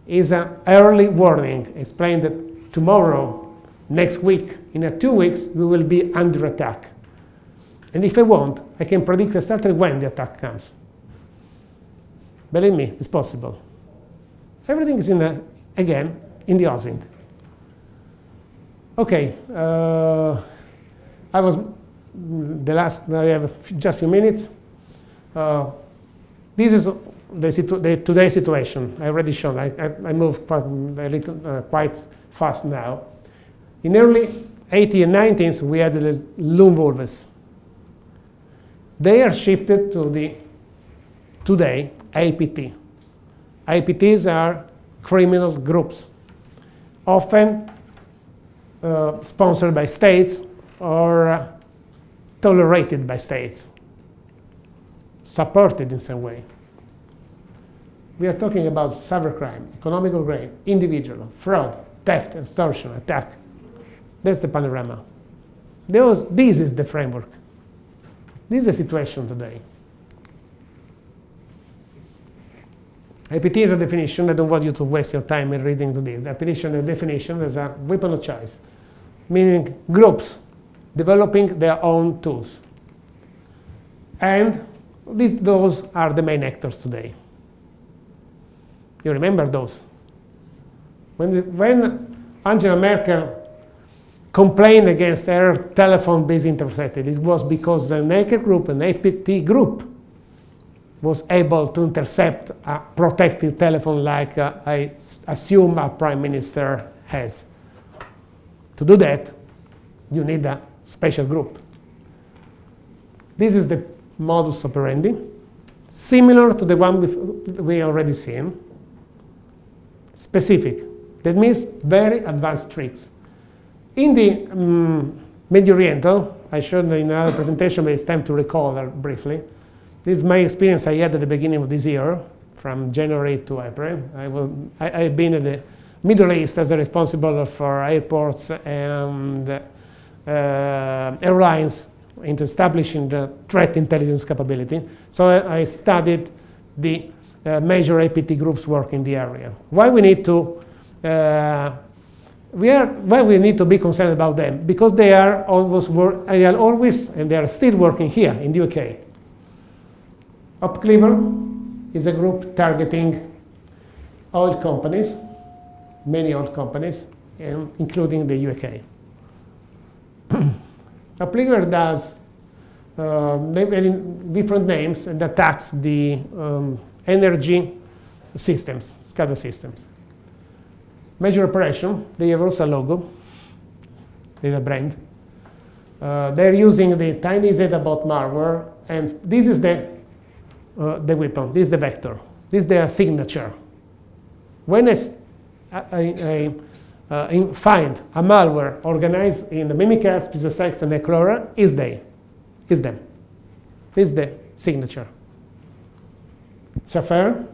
is an early warning. Explain that tomorrow, next week, in 2 weeks, we will be under attack. And if I want, I can predict exactly when the attack comes. Believe me, it's possible. Everything is again, in the OSINT. Okay, I have just a few minutes. This is the today's situation. I already shown. I moved quite fast now. In early 80s and 90s, we had the lone wolves. They are shifted to the today APT. APTs are criminal groups, often sponsored by states or tolerated by states, supported in some way. We are talking about cybercrime, economical crime, individual, fraud, theft, extortion, attack. That's the panorama. This is the framework. This is the situation today. APT is a definition. I don't want you to waste your time in reading to this. The definition is a weapon of choice, meaning groups developing their own tools. And those are the main actors today. You remember those? When Angela Merkel complained against her telephone-based intercept, it was because an hacker group, an APT group, was able to intercept a protected telephone like I assume a prime minister has. To do that, you need a special group. This is the modus operandi, similar to the one we already seen. Specific. That means very advanced tricks. In the Medio Oriental, I showed in another presentation, but it's time to recall briefly. This is my experience I had at the beginning of this year, from January to April. I've been in the Middle East as a responsible for airports and airlines into establishing the threat intelligence capability. So I studied the major APT groups work in the area. Why we need to why we need to be concerned about them? Because they are always and they are still working here in the UK. Opclever is a group targeting oil companies, many oil companies, including the UK. Opclever does different names and attacks the energy systems, SCADA systems. Major operation, they have also a logo, they have a brand. They're using the tiny Zetabot malware, and this is the weapon, this is the vector, this is their signature. When I find a malware organized in the Mimikatz, PiezoSex, and Eclora, is them. This is the signature. Safair,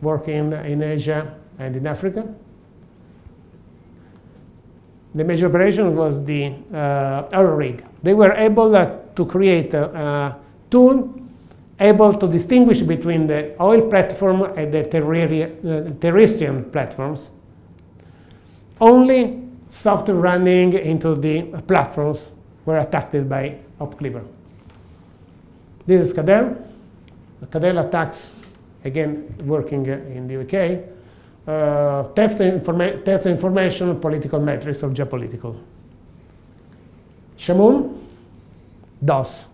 working in Asia and in Africa. The major operation was the Eurorig. They were able to create a tool able to distinguish between the oil platform and the terrestrial platforms. Only software running into the platforms were attacked by Opclever. This is Cadel. Cadel attacks, again, working in the UK. Theft of information, political metrics, or geopolitical. Shamoon, DOS.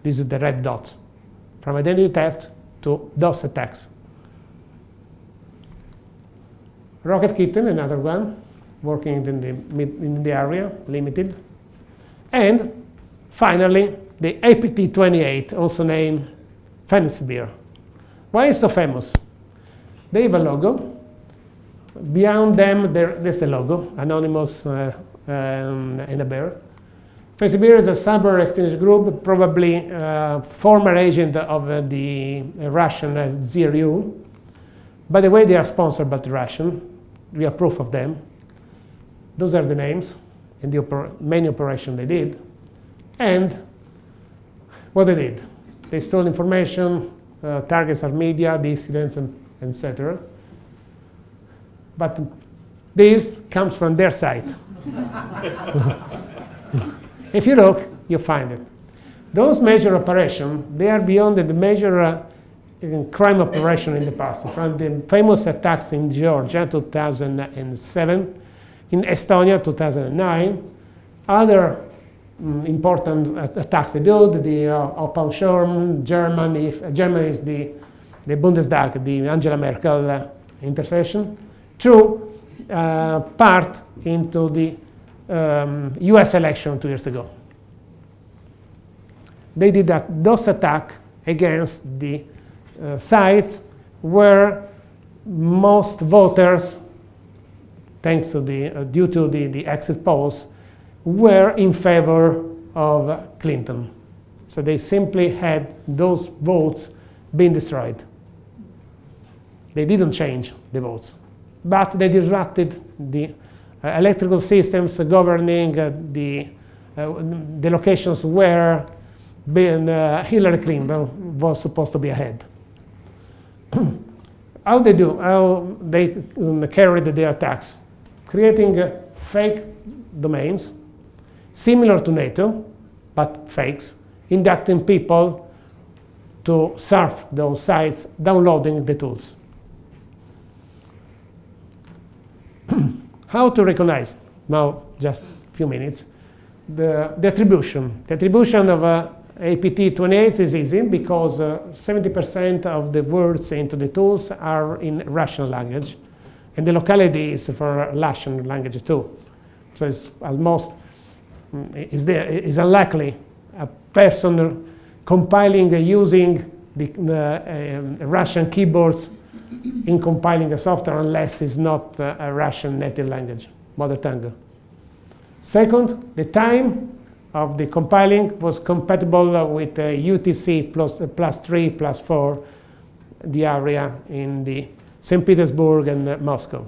This is the red dots. From identity theft to DOS attacks. Rocket Kitten, another one, working in the area, limited. And finally, the APT28, also named Fancy Beer. Why is it so famous? They have a logo. Beyond them, there's the logo, Anonymous and a bear. Fancy Beer is a cyber espionage group, probably former agent of the Russian ZRU. By the way, they are sponsored by the Russian. We have proof of them. Those are the names and the main operation they did. And what they did? They stole information, targets are media, dissidents, and etc. But this comes from their site. If you look, you find it. Those major operations, they are beyond the major crime operation in the past. From the famous attacks in Georgia, 2007, in Estonia, 2009, other important attacks they did, the Opalschirm, Germany is the Bundestag, the Angela Merkel intercession, through part into the US election 2 years ago. They did that DOS attack against the sites where most voters, thanks to due to the exit polls, were in favor of Clinton. So they simply had those votes being destroyed. They didn't change the votes, but they disrupted the electrical systems governing the locations where Hillary Clinton was supposed to be ahead. How they do? How they carried their attacks? Creating fake domains, similar to NATO, but fakes, inducting people to surf those sites, downloading the tools. How to recognize? Now, just a few minutes. The attribution. The attribution of APT28 is easy because 70% of the words into the tools are in Russian language, and the locality is for Russian language too. So it's almost is unlikely a person compiling using the Russian keyboards in compiling a software unless it's not a Russian native language, mother tongue. Second, the time of the compiling was compatible with UTC +3, +4, the area in the St. Petersburg and Moscow.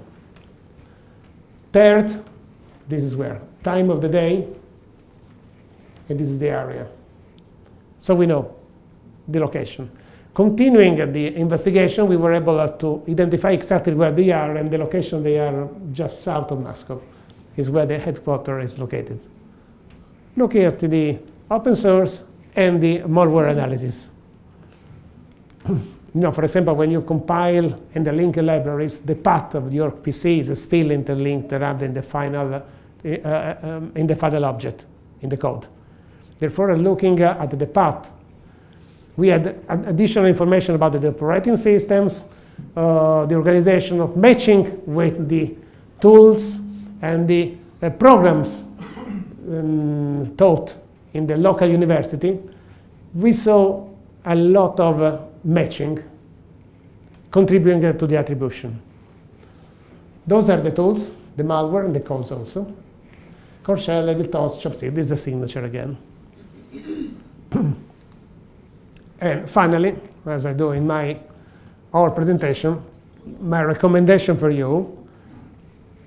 Third, this is where, time of the day, and this is the area. So we know the location. Continuing the investigation, we were able to identify exactly where they are, and the location they are just south of Moscow is where the headquarters is located. Look here to the open source and the malware analysis. For example, when you compile in the linked libraries, the path of your PC is still interlinked rather than the final in the final object in the code. Therefore, looking at the path, we had additional information about the operating systems, the organization of matching with the tools and the programs taught in the local university. We saw a lot of matching contributing to the attribution. Those are the tools, the malware and the codes also. Core shell, level toast, chopstick, this is the signature again. And finally, as I do in our presentation, my recommendation for you,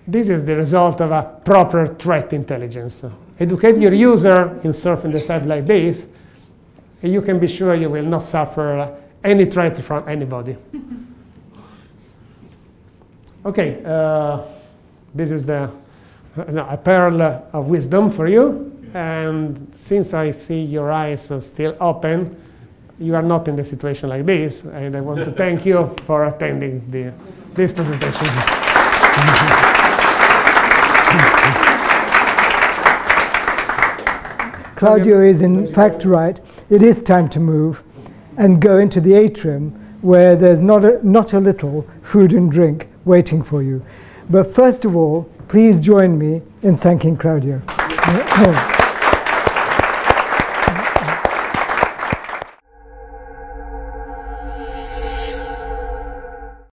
this is the result of a proper threat intelligence. Educate your user in surfing the site like this, and you can be sure you will not suffer any threat from anybody. Okay, this is a pearl of wisdom for you. And since I see your eyes are still open, you are not in the situation like this, and I want to thank you for attending this presentation. Claudio is in fact right. It is time to move and go into the atrium where there's not a little food and drink waiting for you. But first of all, please join me in thanking Claudio.